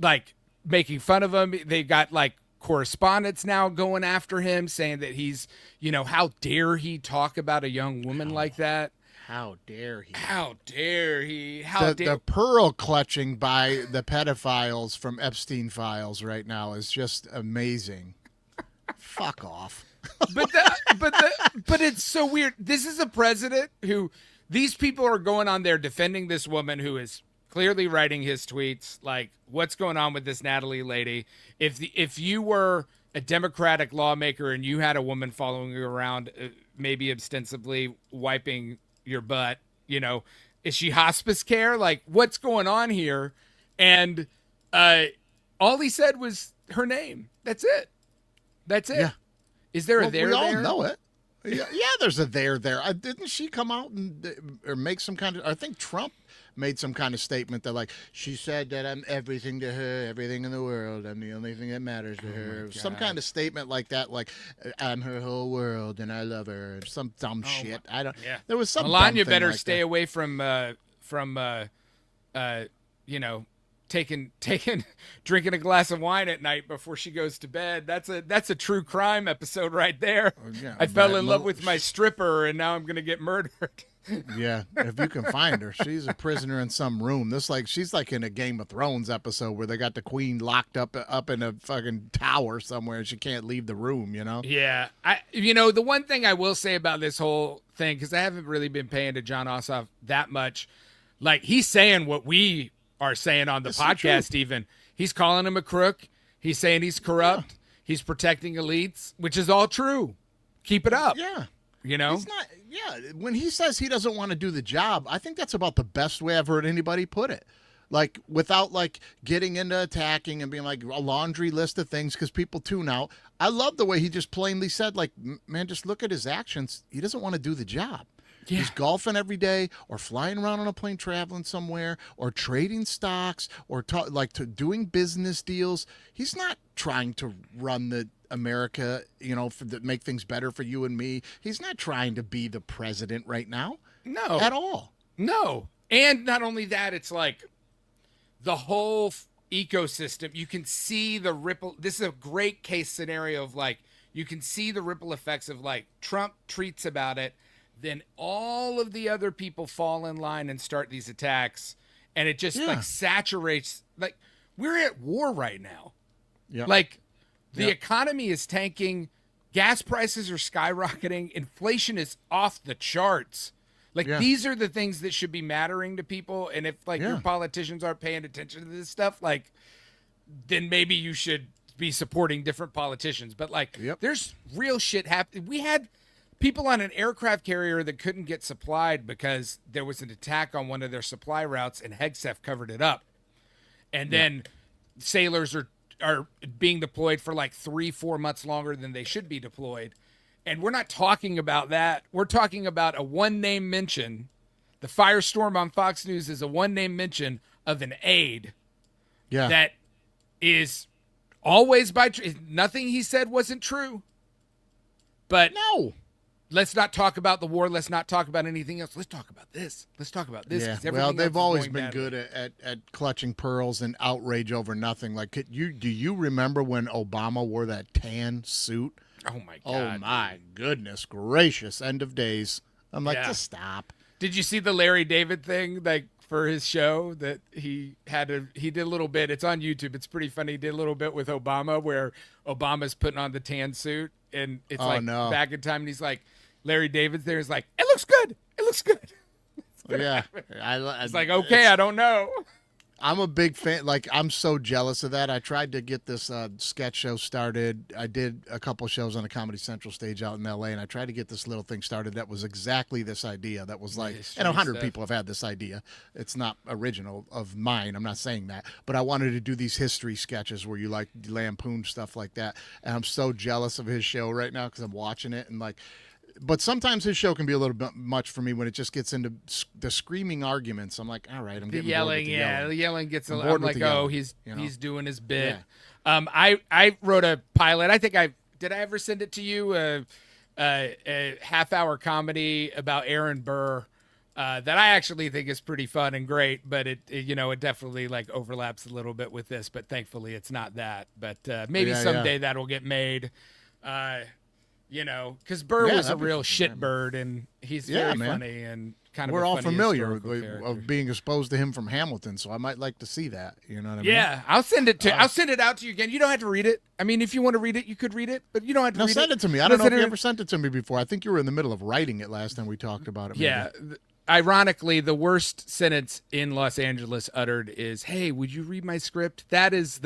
S2: like making fun of him. They got like correspondents now going after him, saying that he's, you know, how dare he talk about a young woman like that?
S1: How dare he?
S2: How dare he?
S1: The pearl clutching by the pedophiles from Epstein files right now is just amazing. Fuck off.
S2: But it's so weird. This is a president who, these people are going on there defending this woman who is clearly writing his tweets. Like, what's going on with this Natalie lady? If you were a Democratic lawmaker and you had a woman following you around, maybe ostensibly wiping your butt, you know, is she hospice care? Like, what's going on here? And all he said was her name. That's it.
S1: Yeah.
S2: Is there a there
S1: we all
S2: there?
S1: know it. Yeah, there's a there. Didn't she come out or make some kind of? I think Trump made some kind of statement that, like, she said that I'm everything to her, everything in the world. I'm the only thing that matters to her. Some kind of statement like that, like I'm her whole world and I love her. Some dumb shit. I don't. Yeah. There was some.
S2: Melania better
S1: like
S2: stay
S1: that.
S2: away from you know, drinking a glass of wine at night before she goes to bed. That's a true crime episode right there.
S1: Yeah,
S2: I fell in love with my stripper and now I'm gonna get murdered.
S1: Yeah, if you can find her, she's a prisoner in some room. She's like in a Game of Thrones episode where they got the queen locked up in a fucking tower somewhere and she can't leave the room. You know?
S2: Yeah, the one thing I will say about this whole thing, because I haven't really been paying to John Ossoff that much, like he's saying what we are saying on the podcast. Even he's calling him a crook. He's saying he's corrupt. Yeah. He's protecting elites, which is all true. Keep it up.
S1: Yeah.
S2: You know,
S1: it's not. Yeah, when he says he doesn't want to do the job, I think that's about the best way I've heard anybody put it. Like, without like getting into attacking and being like a laundry list of things because people tune out. I love the way he just plainly said, like, man, just look at his actions. He doesn't want to do the job. Yeah. He's golfing every day, or flying around on a plane, traveling somewhere, or trading stocks, or doing business deals. He's not trying to run the America, you know, make things better for you and me. He's not trying to be the president right now.
S2: No,
S1: at all.
S2: No, and not only that, it's like the whole ecosystem. You can see the ripple. This is a great case scenario of like you can see the ripple effects of like Trump tweets about it. Then all of the other people fall in line and start these attacks, and it just like saturates. Like We're at war right now.
S1: Yep.
S2: Like, the
S1: Yep.
S2: economy is tanking. Gas prices are skyrocketing. Inflation is off the charts. Like,
S1: Yeah.
S2: these are the things that should be mattering to people. And if, like, your
S1: Yeah.
S2: politicians aren't paying attention to this stuff, like, then maybe you should be supporting different politicians. But, like,
S1: Yep.
S2: there's real shit happening. We had people on an aircraft carrier that couldn't get supplied because there was an attack on one of their supply routes and Hegseth covered it up. And then sailors are being deployed for like 3-4 months longer than they should be deployed. And we're not talking about that. We're talking about a one-name mention. The firestorm on Fox News is a one-name mention of an aide
S1: Yeah.
S2: that is always nothing he said wasn't true. But
S1: no.
S2: let's not talk about the war. Let's not talk about anything else. Let's talk about this. Let's talk about this.
S1: Yeah.
S2: 'cause
S1: Well,
S2: everything
S1: they've
S2: else is
S1: always
S2: going
S1: been
S2: badly.
S1: good at clutching pearls and outrage over nothing. Like, do you remember when Obama wore that tan suit?
S2: Oh my
S1: Oh
S2: god.
S1: my goodness gracious! End of days. I'm like,
S2: Yeah.
S1: just stop.
S2: Did you see the Larry David thing, like, for his show that he did a little bit? It's on YouTube. It's pretty funny. He did a little bit with Obama where Obama's putting on the tan suit and it's
S1: no.
S2: back in time and he's like, Larry David's there. He's like, it looks good. It looks good.
S1: Yeah.
S2: It's like, okay, I don't know.
S1: I'm a big fan. Like, I'm so jealous of that. I tried to get this sketch show started. I did a couple shows on the Comedy Central stage out in L.A., and I tried to get this little thing started that was exactly this idea. That was like,
S2: History
S1: and 100
S2: stuff.
S1: people have had this idea. It's not original of mine. I'm not saying that. But I wanted to do these history sketches where you, like, lampoon stuff like that. And I'm so jealous of his show right now because I'm watching it and, like, but sometimes his show can be a little bit much for me when it just gets into the screaming arguments. I'm like, all right, I'm
S2: The
S1: getting bored
S2: yelling,
S1: with the
S2: yeah,
S1: yelling.
S2: the yelling gets.
S1: I'm
S2: I'm
S1: bored with
S2: like,
S1: the
S2: oh,
S1: yelling,
S2: he's
S1: you know?
S2: he's doing his bit.
S1: Yeah.
S2: I wrote a pilot. I think did I ever send it to you? A half-hour comedy about Aaron Burr that I actually think is pretty fun and great, but it definitely like overlaps a little bit with this. But thankfully, it's not that. But maybe
S1: Yeah,
S2: someday that'll get made. Because Burr
S1: Yeah,
S2: was a
S1: that'd be
S2: real
S1: fun,
S2: shitbird, and he's
S1: Yeah,
S2: very
S1: man.
S2: funny and kind of.
S1: We're
S2: a
S1: all
S2: funny
S1: familiar
S2: historical character.
S1: of being exposed to him from Hamilton, so I might like to see that. You know what I mean?
S2: Yeah, I'll send it out to you again. You don't have to read it. I mean, if you want to read it, you could read it, but you don't have to
S1: No,
S2: read
S1: send
S2: it.
S1: it to me. I don't know if you ever sent it to me before. I think you were in the middle of writing it last time we talked about it. Maybe.
S2: Yeah. Ironically, the worst sentence in Los Angeles uttered is, "Hey, would you read my script?" That is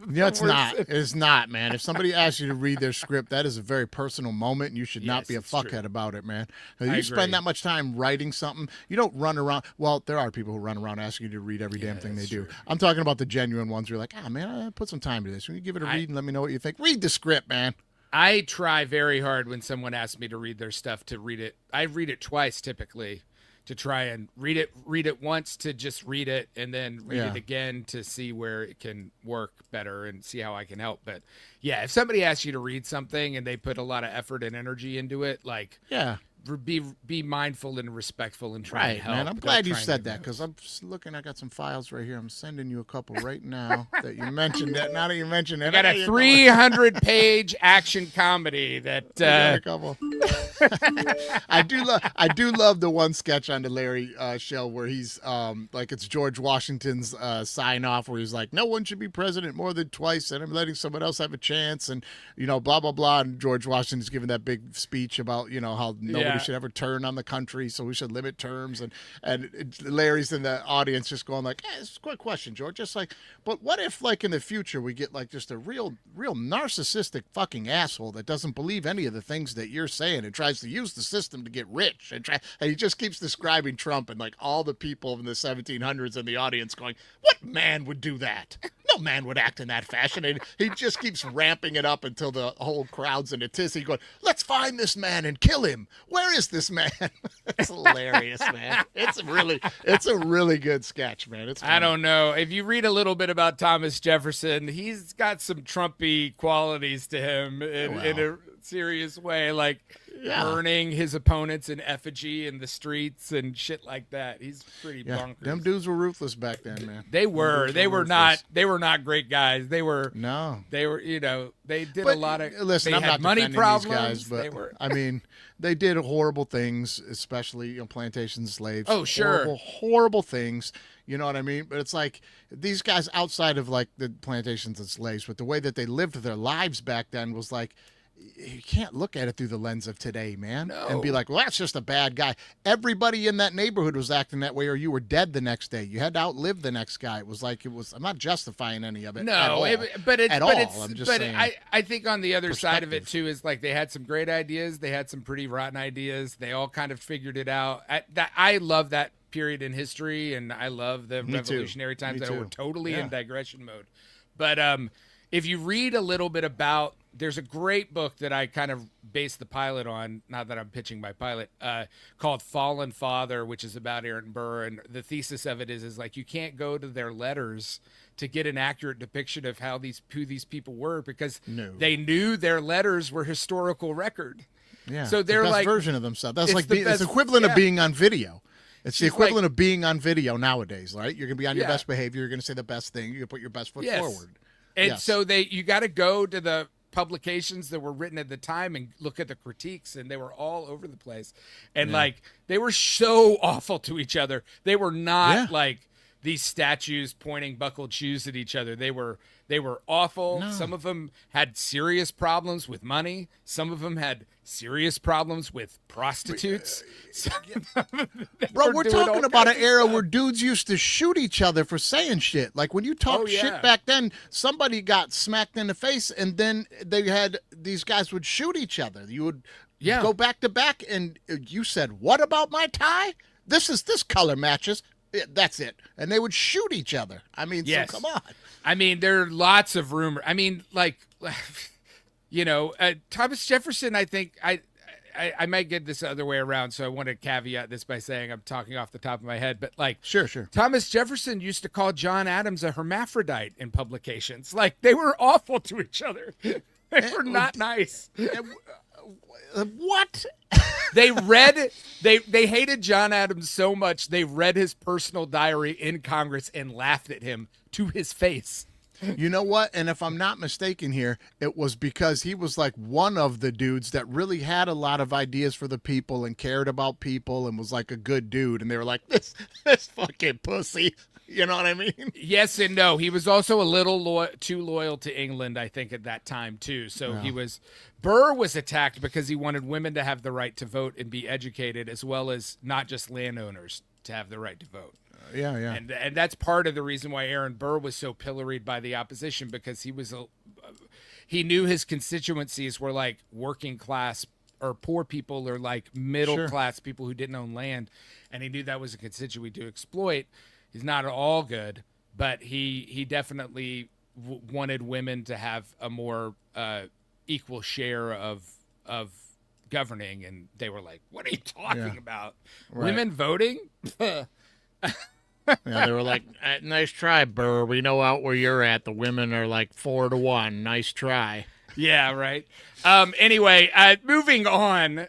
S1: Yeah, it's not. It's not, man. If somebody asks you to read their script, that is a very personal moment, and you should not
S2: Yes,
S1: be a
S2: it's true.
S1: fuckhead about it, man.
S2: I
S1: You
S2: agree.
S1: spend that much time writing something, you don't run around. Well, there are people who run around asking you to read every damn thing they
S2: that's
S1: do.
S2: true.
S1: I'm talking about the genuine ones where you're like, man, I put some time to this. Will you give it a read and let me know what you think? Read the script, man.
S2: I try very hard when someone asks me to read their stuff to read it. I read it twice typically to try and read it once to just read it and then read
S1: Yeah.
S2: it again to see where it can work better and see how I can help. But yeah, if somebody asks you to read something and they put a lot of effort and energy into it, like
S1: Yeah.
S2: be mindful and respectful and try
S1: Right,
S2: and help.
S1: man. I'm
S2: Don't
S1: glad you
S2: try and
S1: said
S2: give
S1: that because
S2: notes.
S1: I'm just looking. I got some files right here. I'm sending you a couple right now that you mentioned that. Now that you mentioned it,
S2: I got a 300-page action comedy that
S1: a couple. I do love the one sketch on the Larry show where he's like it's George Washington's sign off where he's like, no one should be president more than twice and I'm letting someone else have a chance and blah blah blah, and George Washington's giving that big speech about how nobody should ever turn on the country, so we should limit terms, and Larry's in the audience just going like, hey, it's a quick question, George, just like, but what if like in the future we get like just a real narcissistic fucking asshole that doesn't believe any of the things that you're saying and tries to use the system to get rich and he just keeps describing Trump and like all the people in the 1700s in the audience going, what man would do that? No man would act in that fashion. And he just keeps ramping it up until the whole crowd's in a tizzy going, let's find this man and kill him. Where is this man? It's hilarious, man. It's a really good sketch, man. It's funny.
S2: I don't know. If you read a little bit about Thomas Jefferson, he's got some Trumpy qualities to him in a serious way, like burning his opponents in effigy in the streets and shit like that. He's pretty bonkers.
S1: Them dudes were ruthless back then, man.
S2: They were not great guys. They were they did
S1: But
S2: a lot of
S1: listen,
S2: they
S1: I'm
S2: had
S1: not
S2: money
S1: defending
S2: problems.
S1: these guys, but
S2: They were
S1: I mean, they did horrible things, especially plantation slaves.
S2: Oh, sure.
S1: horrible things. You know what I mean? But it's like these guys outside of like the plantations and slaves, but the way that they lived their lives back then was like, you can't look at it through the lens of today, man, and be
S2: No.
S1: like, well, that's just a bad guy. Everybody in that neighborhood was acting that way, or you were dead the next day. You had to outlive the next guy. It was like, I'm not justifying any of it. At all. I'm just saying.
S2: I think on the other side of it too is like they had some great ideas. They had some pretty rotten ideas. They all kind of figured it out. I love that period in history, and I love the revolutionary times that were totally in digression mode. But if you read a little bit about, there's a great book that I kind of based the pilot on, not that I'm pitching my pilot, called Fallen Father, which is about Aaron Burr. And the thesis of it is like, you can't go to their letters to get an accurate depiction of who these people were, because they knew their letters were historical record.
S1: Yeah.
S2: So they're
S1: the best
S2: like
S1: version of themselves. That's like
S2: the
S1: it's
S2: best,
S1: equivalent of being on video. It's the equivalent
S2: like,
S1: of being on video nowadays, right? You're gonna be on your best behavior. You're gonna say the best thing. You're gonna put your best foot forward.
S2: And so you got to go to the publications that were written at the time and look at the critiques, and they were all over the place. And like, they were so awful to each other. They were not like these statues pointing buckled shoes at each other. They were awful. No. Some of them had serious problems with money. Some of them had serious problems with prostitutes.
S1: Bro, we're talking about an era where dudes used to shoot each other for saying shit. Like when you talk shit back then, somebody got smacked in the face, and then these guys would shoot each other. You would go back to back, and you said, "What about my tie? This color matches." That's it. And they would shoot each other. I mean, so come on.
S2: I mean, there are lots of rumors. I mean, like, Thomas Jefferson, I think I might get this the other way around. So I want to caveat this by saying I'm talking off the top of my head. But like,
S1: sure.
S2: Thomas Jefferson used to call John Adams a hermaphrodite in publications. Like, they were awful to each other. They were not nice.
S1: What?
S2: They hated John Adams so much they read his personal diary in Congress and laughed at him to his face.
S1: You know what? And if I'm not mistaken here, it was because he was like one of the dudes that really had a lot of ideas for the people and cared about people and was like a good dude. And they were like, this fucking pussy. You know what I mean?
S2: Yes and no. He was also a little too loyal to England, I think, at that time, too. So Burr was attacked because he wanted women to have the right to vote and be educated, as well as not just landowners to have the right to vote.
S1: Yeah.
S2: And that's part of the reason why Aaron Burr was so pilloried by the opposition, because he knew his constituencies were like working class or poor people, or like middle class people who didn't own land, and he knew that was a constituency to exploit. He's not at all good, but he definitely wanted women to have a more equal share of governing, and they were like, "What are you talking about? Right. Women voting?"
S1: They were like, "Nice try, Burr. We know out where you're at. The women are like 4-1. Nice try."
S2: Yeah, right. Anyway, moving on.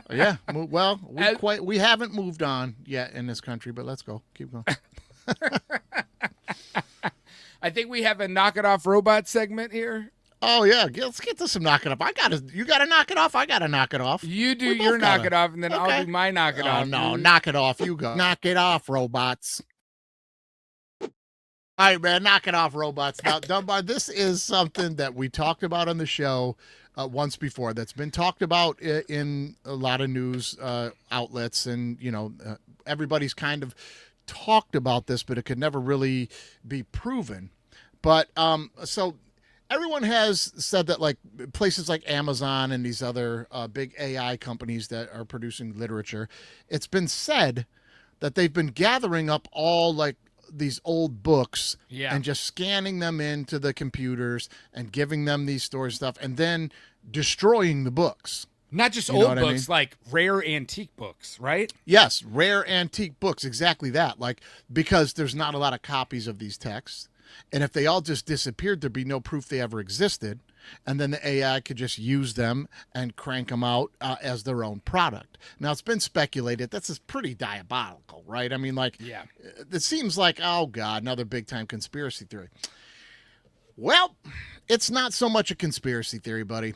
S1: Yeah, well, we haven't moved on yet in this country, but let's go. Keep going.
S2: I think we have a knock it off robot segment here.
S1: Oh yeah, let's get to some knock it off. You gotta knock it off. I gotta knock it off.
S2: You do your knock it off, and then I'll do my knock it off.
S1: No, knock it off. You go. Knock it off, robots. All right, man, knock it off, robots. Now, Dunbar, this is something that we talked about on the show once before. That's been talked about in a lot of news outlets, and everybody's kind of talked about this, but it could never really be proven. But so everyone has said that, like, places like Amazon and these other big AI companies that are producing literature, it's been said that they've been gathering up all like these old books and just scanning them into the computers and giving them these stories stuff and then destroying the books.
S2: Not just old books, like rare antique books, right?
S1: Yes, rare antique books, exactly that. Like, because there's not a lot of copies of these texts. And if they all just disappeared, there'd be no proof they ever existed. And then the AI could just use them and crank them out as their own product. Now, it's been speculated this is pretty diabolical, right? I mean, like, it seems like, oh, God, another big-time conspiracy theory. Well, it's not so much a conspiracy theory, buddy.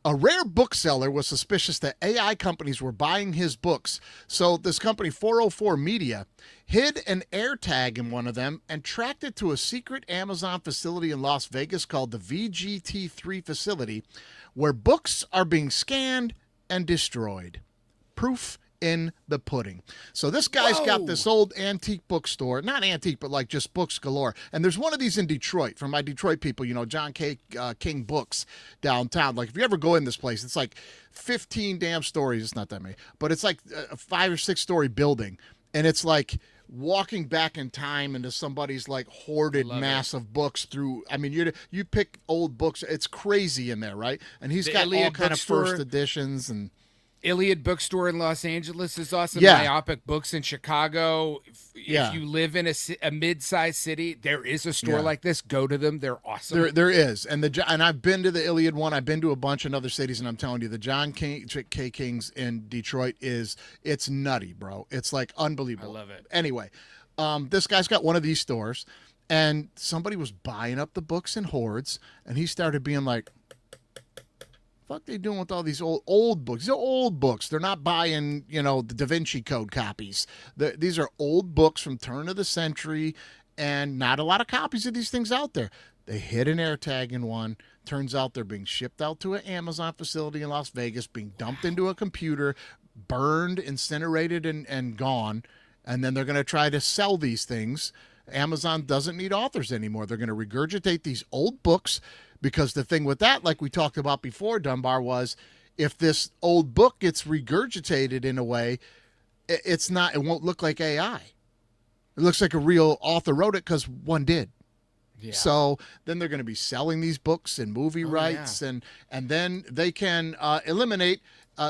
S1: A rare bookseller was suspicious that AI companies were buying his books. So this company, 404 Media, hid an AirTag in one of them and tracked it to a secret Amazon facility in Las Vegas called the VGT3 facility, where books are being scanned and destroyed. Proof in the pudding. So this guy's got this old antique bookstore, not antique, but like just books galore. And there's one of these in Detroit from my Detroit people, John K. King Books downtown. Like if you ever go in this place, it's like 15 damn stories. It's not that many, but it's like a 5 or 6 story building. And it's like walking back in time into somebody's like hoarded mass of books through. I mean, you pick old books. It's crazy in there, right? And he's got all kind of first editions and
S2: Iliad Bookstore in Los Angeles is awesome.
S1: Yeah.
S2: Myopic Books in Chicago. If you live in a mid-sized city, there is a store like this. Go to them. They're awesome.
S1: There is. And I've been to the Iliad one. I've been to a bunch in other cities, and I'm telling you, the John K. King's in Detroit it's nutty, bro. It's like unbelievable.
S2: I love it.
S1: Anyway, this guy's got one of these stores, and somebody was buying up the books in hordes, and he started being like, fuck they doing with all these old books? These are old books. They're not buying, the Da Vinci Code copies. These are old books from turn of the century, and not a lot of copies of these things out there. They hit an AirTag in one. Turns out they're being shipped out to an Amazon facility in Las Vegas, being dumped into a computer, burned, incinerated, and gone. And then they're going to try to sell these things. Amazon doesn't need authors anymore. They're going to regurgitate these old books. Because the thing with that, like we talked about before, Dunbar, was if this old book gets regurgitated in a way, it won't look like AI. It looks like a real author wrote it because one did. Yeah. So then they're going to be selling these books and movie rights, and then they can eliminate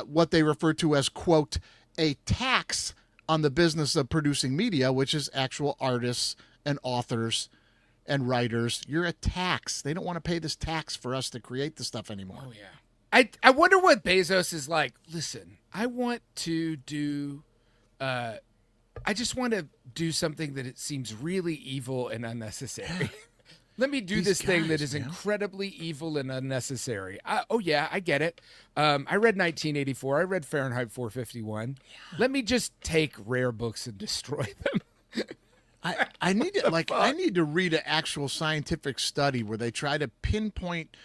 S1: what they refer to as, quote, a tax on the business of producing media, which is actual artists and authors and writers. You're a tax. They don't want to pay this tax for us to create the stuff anymore.
S2: Oh yeah. I wonder what Bezos is like. Listen, I want to do I just want to do something that it seems really evil and unnecessary. Let me do this thing that is incredibly evil and unnecessary. I get it. I read 1984. I read Fahrenheit 451. Yeah. Let me just take rare books and destroy them.
S1: I need to I need to read an actual scientific study where they try to pinpoint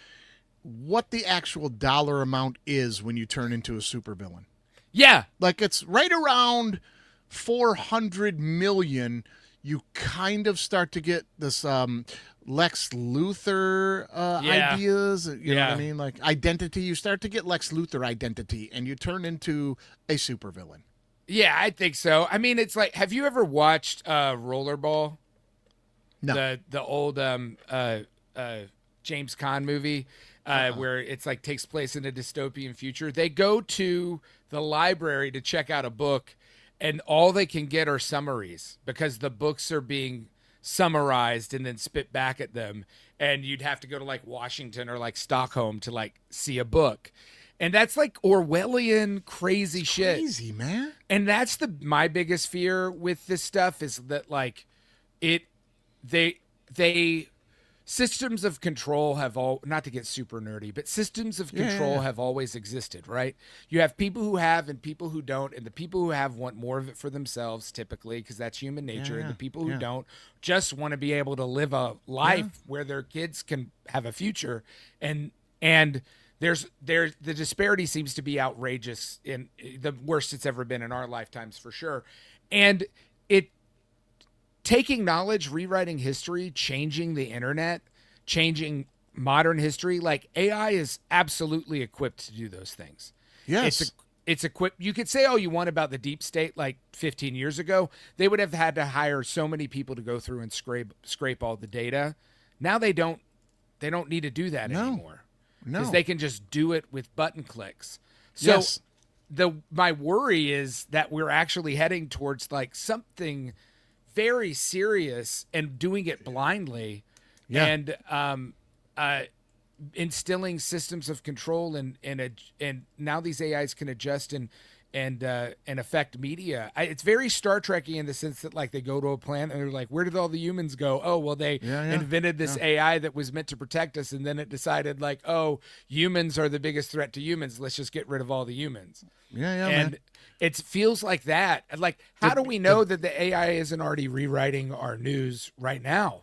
S1: what the actual dollar amount is when you turn into a supervillain.
S2: Yeah,
S1: like it's right around 400 million. You kind of start to get this Lex Luthor ideas. You know what I mean? Like identity. You start to get Lex Luthor identity, and you turn into a supervillain.
S2: Yeah, I think so. I mean, it's like, have you ever watched Rollerball?
S1: No.
S2: The old James Caan movie where it's like takes place in a dystopian future. They go to the library to check out a book, and all they can get are summaries because the books are being summarized and then spit back at them. And you'd have to go to like Washington or like Stockholm to like see a book. And that's like Orwellian crazy shit.
S1: Crazy, man.
S2: And that's my biggest fear with this stuff is that like they systems of control have not to get super nerdy, but systems of control have always existed, right? You have people who have and people who don't, and the people who have want more of it for themselves typically because that's human nature, and the people who don't just want to be able to live a life where their kids can have a future, and the disparity seems to be outrageous, in the worst it's ever been in our lifetimes for sure. And it taking knowledge, rewriting history, changing the internet, changing modern history, like AI is absolutely equipped to do those things.
S1: Yes.
S2: It's equipped. You could say all you want about the deep state like 15 years ago. They would have had to hire so many people to go through and scrape all the data. Now they don't need to do that anymore. No, because they can just do it with button clicks. So my worry is that we're actually heading towards like something very serious and doing it blindly, and instilling systems of control and now these AIs can adjust and and affect media. It's very Star Trek-y in the sense that like they go to a planet and they're like, where did all the humans go? Oh, well, they invented this AI that was meant to protect us, and then it decided like, oh, humans are the biggest threat to humans. Let's just get rid of all the humans.
S1: Yeah,
S2: and
S1: man.
S2: it feels like that. Like, how do we know that the AI isn't already rewriting our news right now?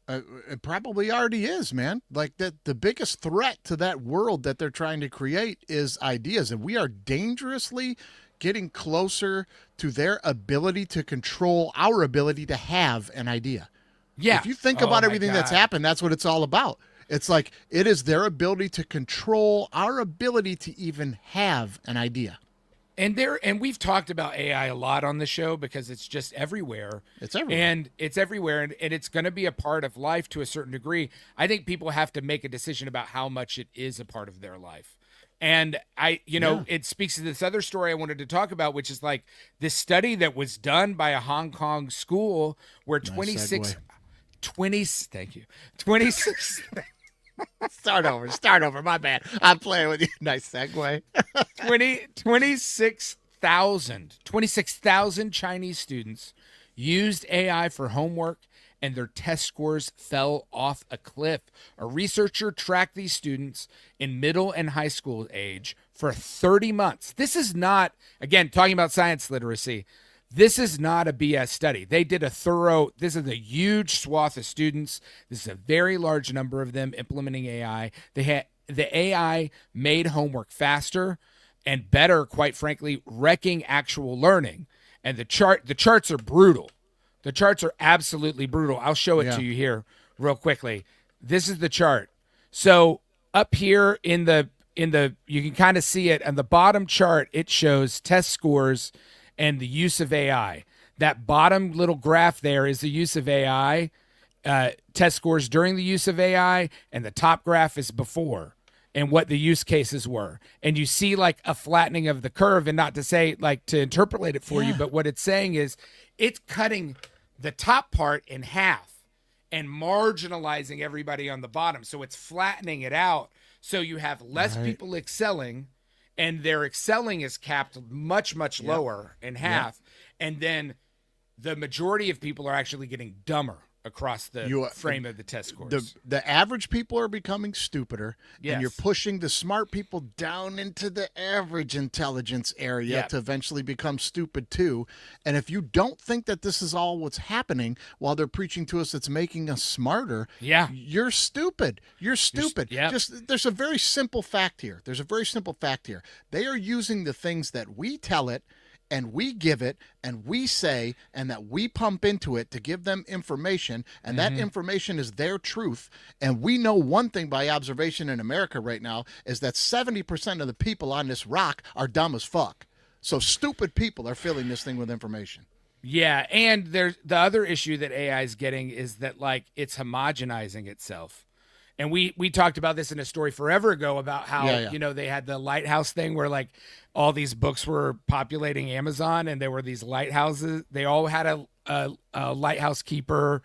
S1: It probably already is, man. Like that, the biggest threat to that world that they're trying to create is ideas, and we are dangerously getting closer to their ability to control our ability to have an idea.
S2: Yeah.
S1: If you think about everything that's happened, that's what it's all about. It's like it is their ability to control our ability to even have an idea.
S2: And we've talked about AI a lot on the show because it's just everywhere.
S1: It's everywhere.
S2: And it's everywhere, and it's going to be a part of life to a certain degree. I think people have to make a decision about how much it is a part of their life. And it speaks to this other story I wanted to talk about, which is like this study that was done by a Hong Kong school where 26 thank you. 26
S1: Start over. My bad. I'm playing with you. Nice segue.
S2: 26,000 Chinese students used AI for homework, and their test scores fell off a cliff. A researcher tracked these students in middle and high school age for 30 months. This is not, again, talking about science literacy, this is not a BS study. They did this is a huge swath of students. This is a very large number of them implementing AI. The AI made homework faster and better, quite frankly, wrecking actual learning. And the charts are brutal. The charts are absolutely brutal. I'll show it to you here real quickly. This is the chart. So up here in the you can kind of see it on the bottom chart, it shows test scores and the use of AI. That bottom little graph there is the use of AI, test scores during the use of AI, and the top graph is before and what the use cases were. And you see like a flattening of the curve, and not to say like to interpolate it for you, but what it's saying is it's cutting the top part in half and marginalizing everybody on the bottom. So it's flattening it out. So you have less people excelling, and their excelling is capped much, much lower in half. And then the majority of people are actually getting dumber across the frame of the test scores.
S1: The average people are becoming stupider,
S2: Yes.
S1: and you're pushing the smart people down into the average intelligence area to eventually become stupid too. And if you don't think that this is all what's happening while they're preaching to us, it's making us smarter. You're stupid. You're stupid. There's a very simple fact here. They are using the things that we tell it, and we give it, and we say, and that we pump into it to give them information, and that information is their truth. And we know one thing by observation in America right now is that 70% of the people on this rock are dumb as fuck. So stupid people are filling this thing with information.
S2: Yeah, and there's the other issue that AI is getting is that like it's homogenizing itself. And we talked about this in a story forever ago about how, they had the lighthouse thing where like all these books were populating Amazon, and there were these lighthouses. They all had a lighthouse keeper,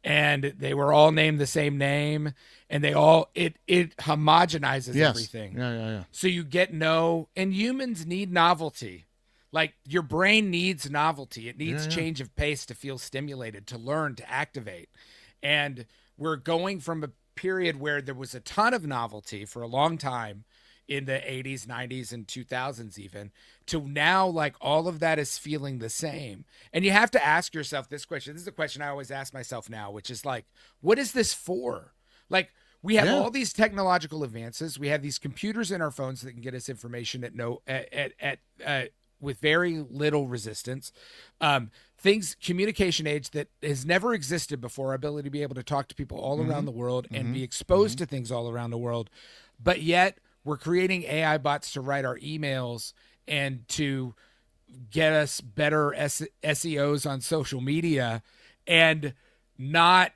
S2: and they were all named the same name, and they all, it homogenizes everything.
S1: Yeah.
S2: So you get and humans need novelty. Like your brain needs novelty. It needs change of pace to feel stimulated, to learn, to activate. And we're going from a period where there was a ton of novelty for a long time in the 80s, 90s, and 2000s even, to now like all of that is feeling the same. And you have to ask yourself this question. This is a question I always ask myself now, which is like, what is this for? Like, we have all these technological advances. We have these computers in our phones that can get us information with very little resistance. Communication age that has never existed before, our ability to be able to talk to people all around the world and be exposed to things all around the world. But yet we're creating AI bots to write our emails and to get us better SEOs on social media, and not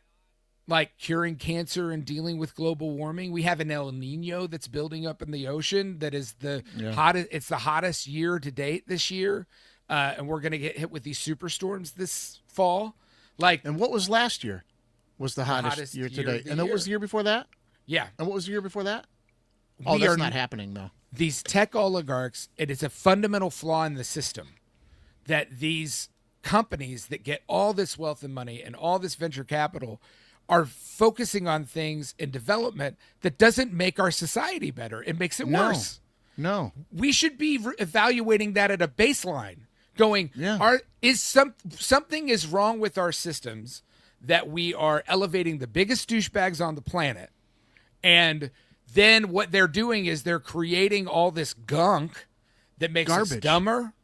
S2: like curing cancer and dealing with global warming. We have an El Nino that's building up in the ocean that is the hottest. It's the hottest year to date this year. And we're going to get hit with these superstorms this fall.
S1: And what was last year? Was the hottest year to date? And what was the year before that?
S2: Yeah.
S1: And what was the year before that? Oh, that's not happening though.
S2: these tech oligarchs, it is a fundamental flaw in the system that these companies that get all this wealth and money and all this venture capital are focusing on things in development that doesn't make our society better. It makes it worse.
S1: No.
S2: We should be evaluating that at a baseline, going, something is wrong with our systems that we are elevating the biggest douchebags on the planet, and then what they're doing is they're creating all this gunk that makes us dumber,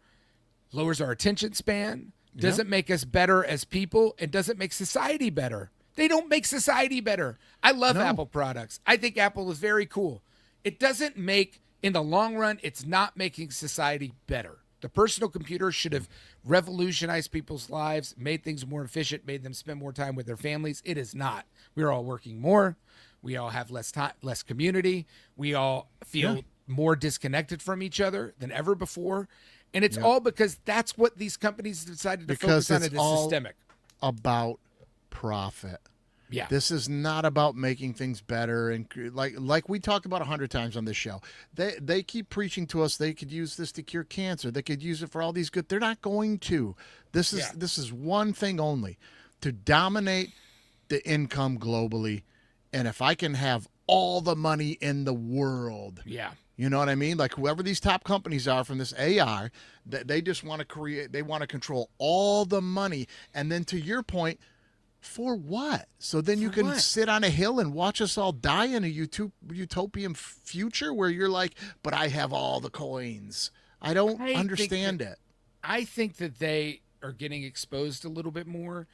S2: lowers our attention span, doesn't make us better as people, and doesn't make society better. They don't make society better. I love Apple products. I think Apple is very cool. It doesn't make, in the long run, it's not making society better. The personal computer should have revolutionized people's lives, made things more efficient, made them spend more time with their families. It is not. We're all working more. We all have less time, less community. We all feel more disconnected from each other than ever before. And it's all because that's what these companies decided to focus on. It is systemic.
S1: About profit.
S2: Yeah.
S1: This is not about making things better, and like we talked about 100 times on this show. They keep preaching to us they could use this to cure cancer. They could use it for all these good. They're not going to. This is one thing only, to dominate the income globally. And if I can have all the money in the world.
S2: Yeah.
S1: You know what I mean? Like whoever these top companies are from this AI, they just want to create, they want to control all the money. And then to your point, for what? So then you can sit on a hill and watch us all die in a utopian future where you're like, but I have all the coins. I don't understand it.
S2: I think that they are getting exposed a little bit more.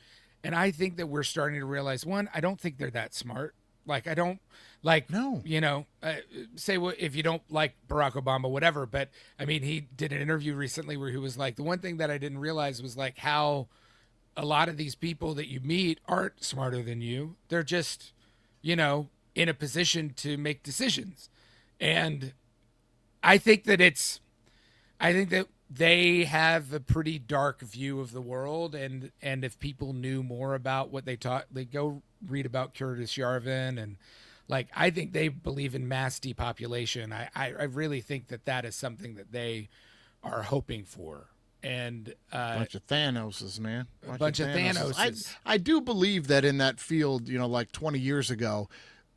S2: And I think that we're starting to realize, one, I don't think they're that smart. Like, I don't like, you know, say what if you don't like Barack Obama, whatever. But I mean, he did an interview recently where he was like, the one thing that I didn't realize was like how a lot of these people that you meet aren't smarter than you. They're just, you know, in a position to make decisions. And I think that they have a pretty dark view of the world. And if people knew more about what they taught, they go read about Curtis Yarvin. And like, I think they believe in mass depopulation. I really think that is something that they are hoping for. And
S1: bunch of Thanoses, man.
S2: Bunch of Thanoses.
S1: I do believe that in that field, you know, like 20 years ago,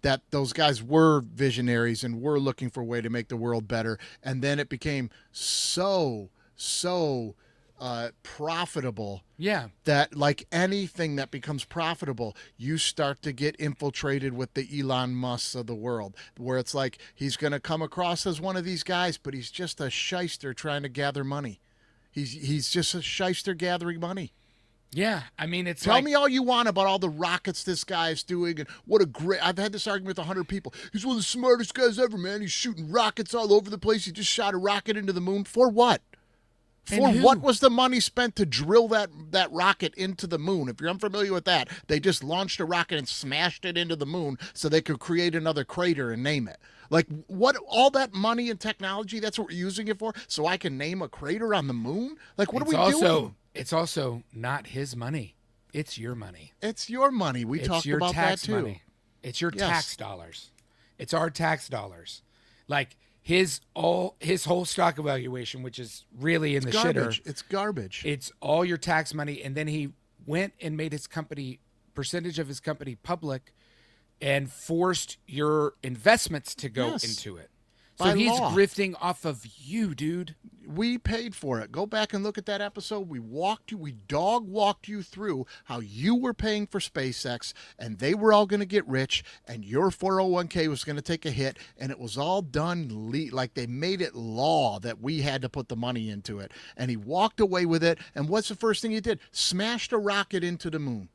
S1: that those guys were visionaries and were looking for a way to make the world better. And then it became so profitable.
S2: Yeah.
S1: That like anything that becomes profitable, you start to get infiltrated with the Elon Musks of the world, where it's like he's going to come across as one of these guys, but he's just a shyster trying to gather money. He's just a shyster gathering money.
S2: Yeah, I mean, it's
S1: Tell me all you want about all the rockets this guy is doing, and what a great. I've had this argument with 100 people. He's one of the smartest guys ever, man. He's shooting rockets all over the place. He just shot a rocket into the moon. For what? For what was the money spent to drill that rocket into the moon? If you're unfamiliar with that, they just launched a rocket and smashed it into the moon so they could create another crater and name it. Like, what, all that money and technology, that's what we're using it for? So I can name a crater on the moon? Like, what are we doing?
S2: It's also not his money. It's your money.
S1: It's your money. We talked about that too.
S2: Money. It's your tax dollars. It's our tax dollars. Like, his whole stock evaluation, which is really in the shitter.
S1: It's garbage.
S2: It's all your tax money. And then he went and made his percentage of his company public and forced your investments to go into it. So he's grifting off of you, dude.
S1: We paid for it. Go back and look at that episode. We dog walked you through how you were paying for SpaceX and they were all going to get rich and your 401k was going to take a hit, and it was all done like they made it law that we had to put the money into it. And he walked away with it. And what's the first thing he did? Smashed a rocket into the moon.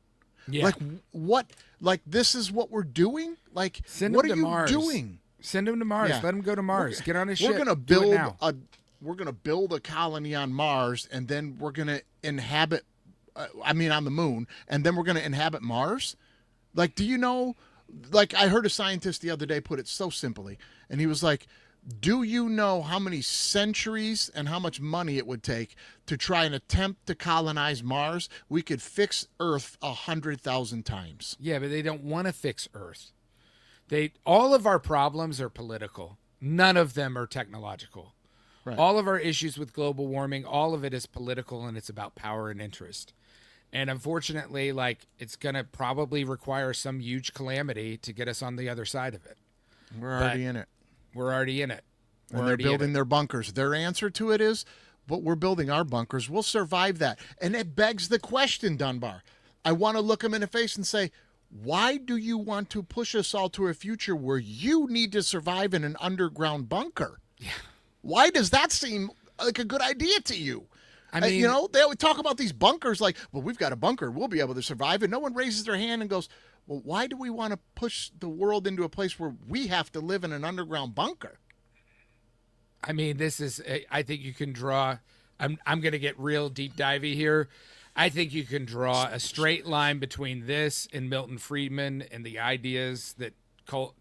S1: Yeah. Like what? Like this is what we're doing? Like what are you doing?
S2: Send him to Mars. Yeah. Let him go to Mars. Get on his ship.
S1: We're gonna build a colony on Mars, and then we're gonna inhabit. On the moon, and then we're gonna inhabit Mars. Like, do you know? Like, I heard a scientist the other day put it so simply, and he was like, "Do you know how many centuries and how much money it would take to try and attempt to colonize Mars? We could fix Earth 100,000 times."
S2: Yeah, but they don't want to fix Earth. All of our problems are political. None of them are technological.
S1: Right.
S2: All of our issues with global warming, all of it is political, and it's about power and interest. And unfortunately, like, it's going to probably require some huge calamity to get us on the other side of it.
S1: We're already in it.
S2: We're already in it.
S1: And they're building their bunkers. Their answer to it is, but we're building our bunkers. We'll survive that. And it begs the question, Dunbar. I want to look them in the face and say, why do you want to push us all to a future where you need to survive in an underground bunker?
S2: Yeah.
S1: Why does that seem like a good idea to you?
S2: I mean,
S1: you know, they always talk about these bunkers like, well, we've got a bunker. We'll be able to survive. And no one raises their hand and goes, well, why do we want to push the world into a place where we have to live in an underground bunker?
S2: I mean, this is, I think you can draw, I'm going to get real deep divey here. I think you can draw a straight line between this and Milton Friedman and the ideas that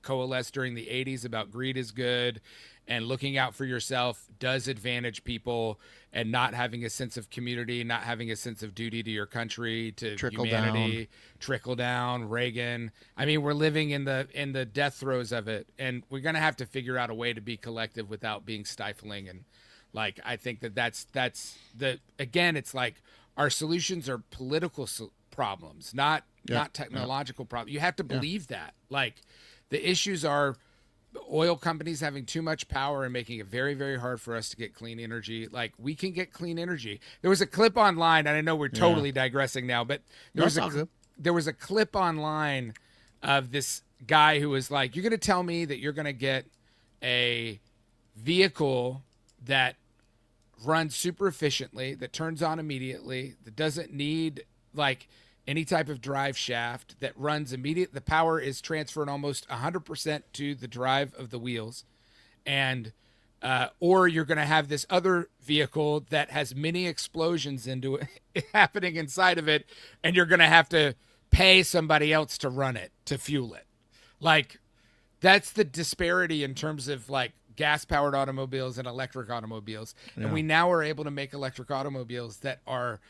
S2: coalesced during the 80s about greed is good and looking out for yourself does advantage people, and not having a sense of community, not having a sense of duty to your country, to humanity, trickle down, Reagan. I mean, we're living in the death throes of it, and we're going to have to figure out a way to be collective without being stifling. And like, I think that's the, again, it's like our solutions are political problems, not technological problems. You have to believe that. Like, the issues are oil companies having too much power and making it very, very hard for us to get clean energy. Like, we can get clean energy. There was a clip online, and I know we're totally digressing now, but there was a clip online of this guy who was like, you're going to tell me that you're going to get a vehicle that runs super efficiently, that turns on immediately, that doesn't need like any type of drive shaft, that runs immediate. The power is transferred almost 100% to the drive of the wheels. And, or you're going to have this other vehicle that has many explosions into it happening inside of it. And you're going to have to pay somebody else to run it, to fuel it. Like, that's the disparity in terms of like gas powered automobiles and electric automobiles. Yeah. And we now are able to make electric automobiles that are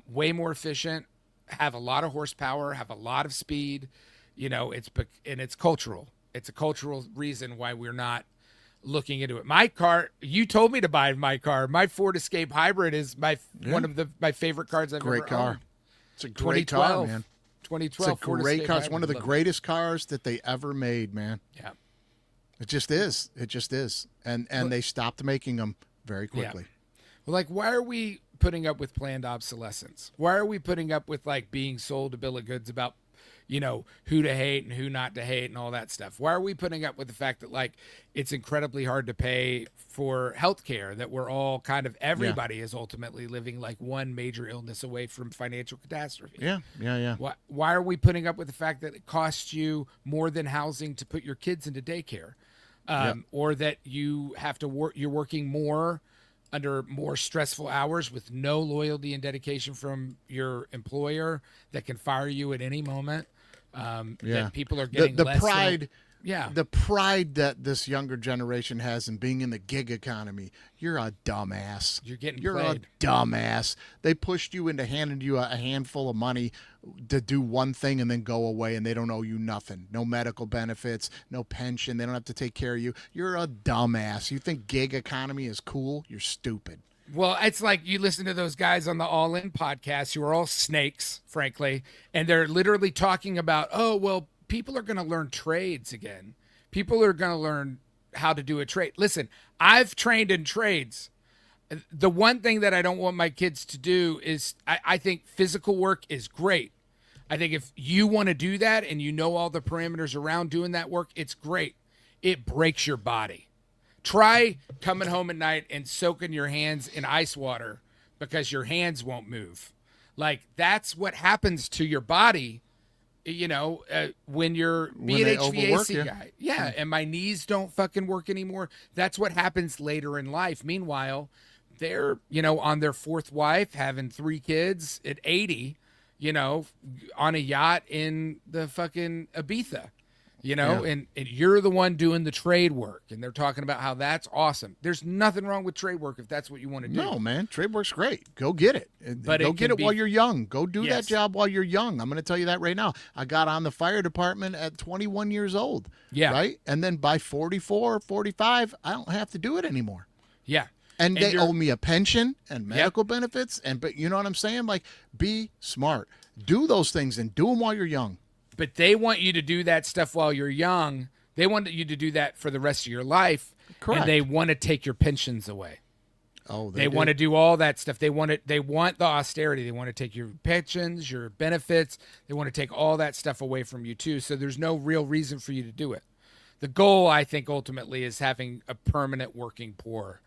S2: way more efficient, have a lot of horsepower, have a lot of speed. You know, it's cultural. It's a cultural reason why we're not looking into it. My car, you told me to buy my car. My Ford Escape Hybrid is one of my favorite cars I've ever owned.
S1: It's a great car, man.
S2: 2012.
S1: It's a great car. It's one of the greatest cars that they ever made, man.
S2: Yeah.
S1: It just is. It just is. And they stopped making them very quickly.
S2: Yeah. Well, like, why are we putting up with planned obsolescence? Why are we putting up with like being sold a bill of goods about, you know, who to hate and who not to hate and all that stuff? Why are we putting up with the fact that like it's incredibly hard to pay for healthcare, that we're all kind of, everybody is ultimately living like one major illness away from financial catastrophe?
S1: Yeah.
S2: Why are we putting up with the fact that it costs you more than housing to put your kids into daycare? Or that you have to work, you're working more under more stressful hours with no loyalty and dedication from your employer that can fire you at any moment. That people are getting
S1: the
S2: less
S1: pride.
S2: Yeah.
S1: The pride that this younger generation has in being in the gig economy. You're a dumbass.
S2: You're played.
S1: A dumbass. They pushed you into handing you a handful of money to do one thing and then go away, and they don't owe you nothing. No medical benefits, no pension. They don't have to take care of you. You're a dumbass. You think gig economy is cool? You're stupid.
S2: Well, it's like you listen to those guys on the All In podcast who are all snakes, frankly, and they're literally talking about, oh, well, people are going to learn trades again. People are going to learn how to do a trade. Listen, I've trained in trades. The one thing that I don't want my kids to do is, I think physical work is great. I think if you want to do that and you know all the parameters around doing that work, it's great. It breaks your body. Try coming home at night and soaking your hands in ice water because your hands won't move. Like, that's what happens to your body, you know, when you're being an HVAC guy. Yeah, and my knees don't fucking work anymore. That's what happens later in life. Meanwhile, they're, you know, on their fourth wife, having 3 kids at 80, you know, on a yacht in the fucking Ibiza. and you're the one doing the trade work, and they're talking about how that's awesome. There's nothing wrong with trade work if that's what you want to do.
S1: No, man, trade work's great. Go get it.
S2: But
S1: go get it while you're young. Go do that
S2: Yes.
S1: job while you're young. I'm going to tell you that right now. I got on the fire department at 21 years old.
S2: Yeah.
S1: Right? And then by 44, 45, I don't have to do it anymore.
S2: Yeah.
S1: And they
S2: you're-
S1: owe me a pension and medical benefits. But you know what I'm saying? Like, be smart. Do those things and do them while you're young.
S2: But they want you to do that stuff while you're young. They want you to do that for the rest of your life.
S1: Correct.
S2: And they want to take your pensions away.
S1: Oh,
S2: They want to do all that stuff. They want the austerity. They want to take your pensions, your benefits. They want to take all that stuff away from you too. So there's no real reason for you to do it. The goal, I think, ultimately is having a permanent working poor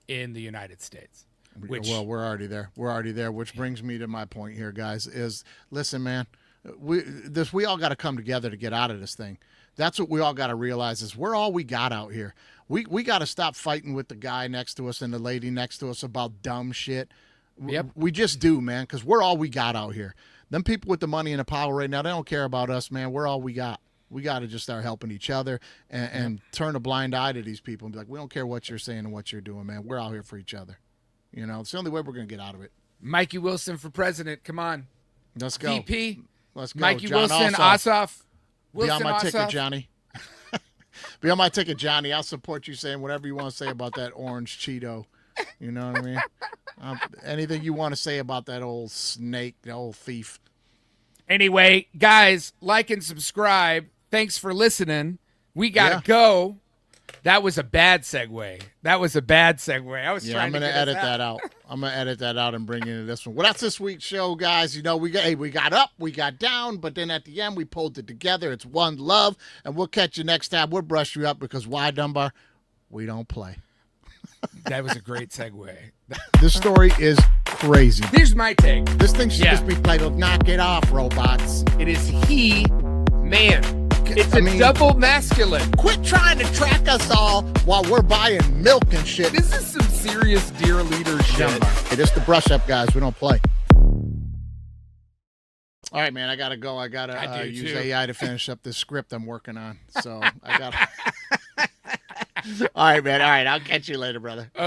S2: in the United States.
S1: Well, we're already there. Which brings me to my point here, guys, is listen, man, we all got to come together to get out of this thing. That's what we all got to realize is we're all we got out here. We got to stop fighting with the guy next to us and the lady next to us about dumb shit.
S2: Yep.
S1: We just do, man, because we're all we got out here. Them people with the money and the power right now, they don't care about us, man. We're all we got. We got to just start helping each other and turn a blind eye to these people and be like, we don't care what you're saying and what you're doing, man. We're out here for each other. It's the only way we're going to get out of it.
S2: Mikey Wilson for president. Come on.
S1: Let's go.
S2: VP.
S1: Let's go.
S2: Mikey
S1: John
S2: Wilson,
S1: Ossoff.
S2: Ossoff.
S1: Be on my ticket,
S2: Ossoff.
S1: Johnny. Be on my ticket, Johnny. I'll support you saying whatever you want to say about that orange Cheeto. You know what I mean? Anything you want to say about that old snake, the old thief.
S2: Anyway, guys, like and subscribe. Thanks for listening. We got to go. That was a bad segue. I was trying
S1: I'm
S2: to
S1: gonna
S2: get
S1: edit
S2: us out.
S1: that out. I'm gonna edit that out and bring you into this one. Well, that's this week's show, guys. We got up, we got down, but then at the end we pulled it together. It's one love, and we'll catch you next time. We'll brush you up because why, Dunbar? We don't play.
S2: That was a great segue.
S1: This story is crazy.
S2: Here's my take.
S1: This thing should just be titled "Knock It Off, Robots."
S2: It is he, man. It's a double masculine.
S1: Quit trying to track us all while we're buying milk and shit.
S2: This is some serious dear leader shit.
S1: Hey, this is the brush up, guys. We don't play. All right, man. I gotta go. I gotta use AI to finish up this script I'm working on. So I gotta. All right, man. All right. I'll catch you later, brother.
S2: Okay.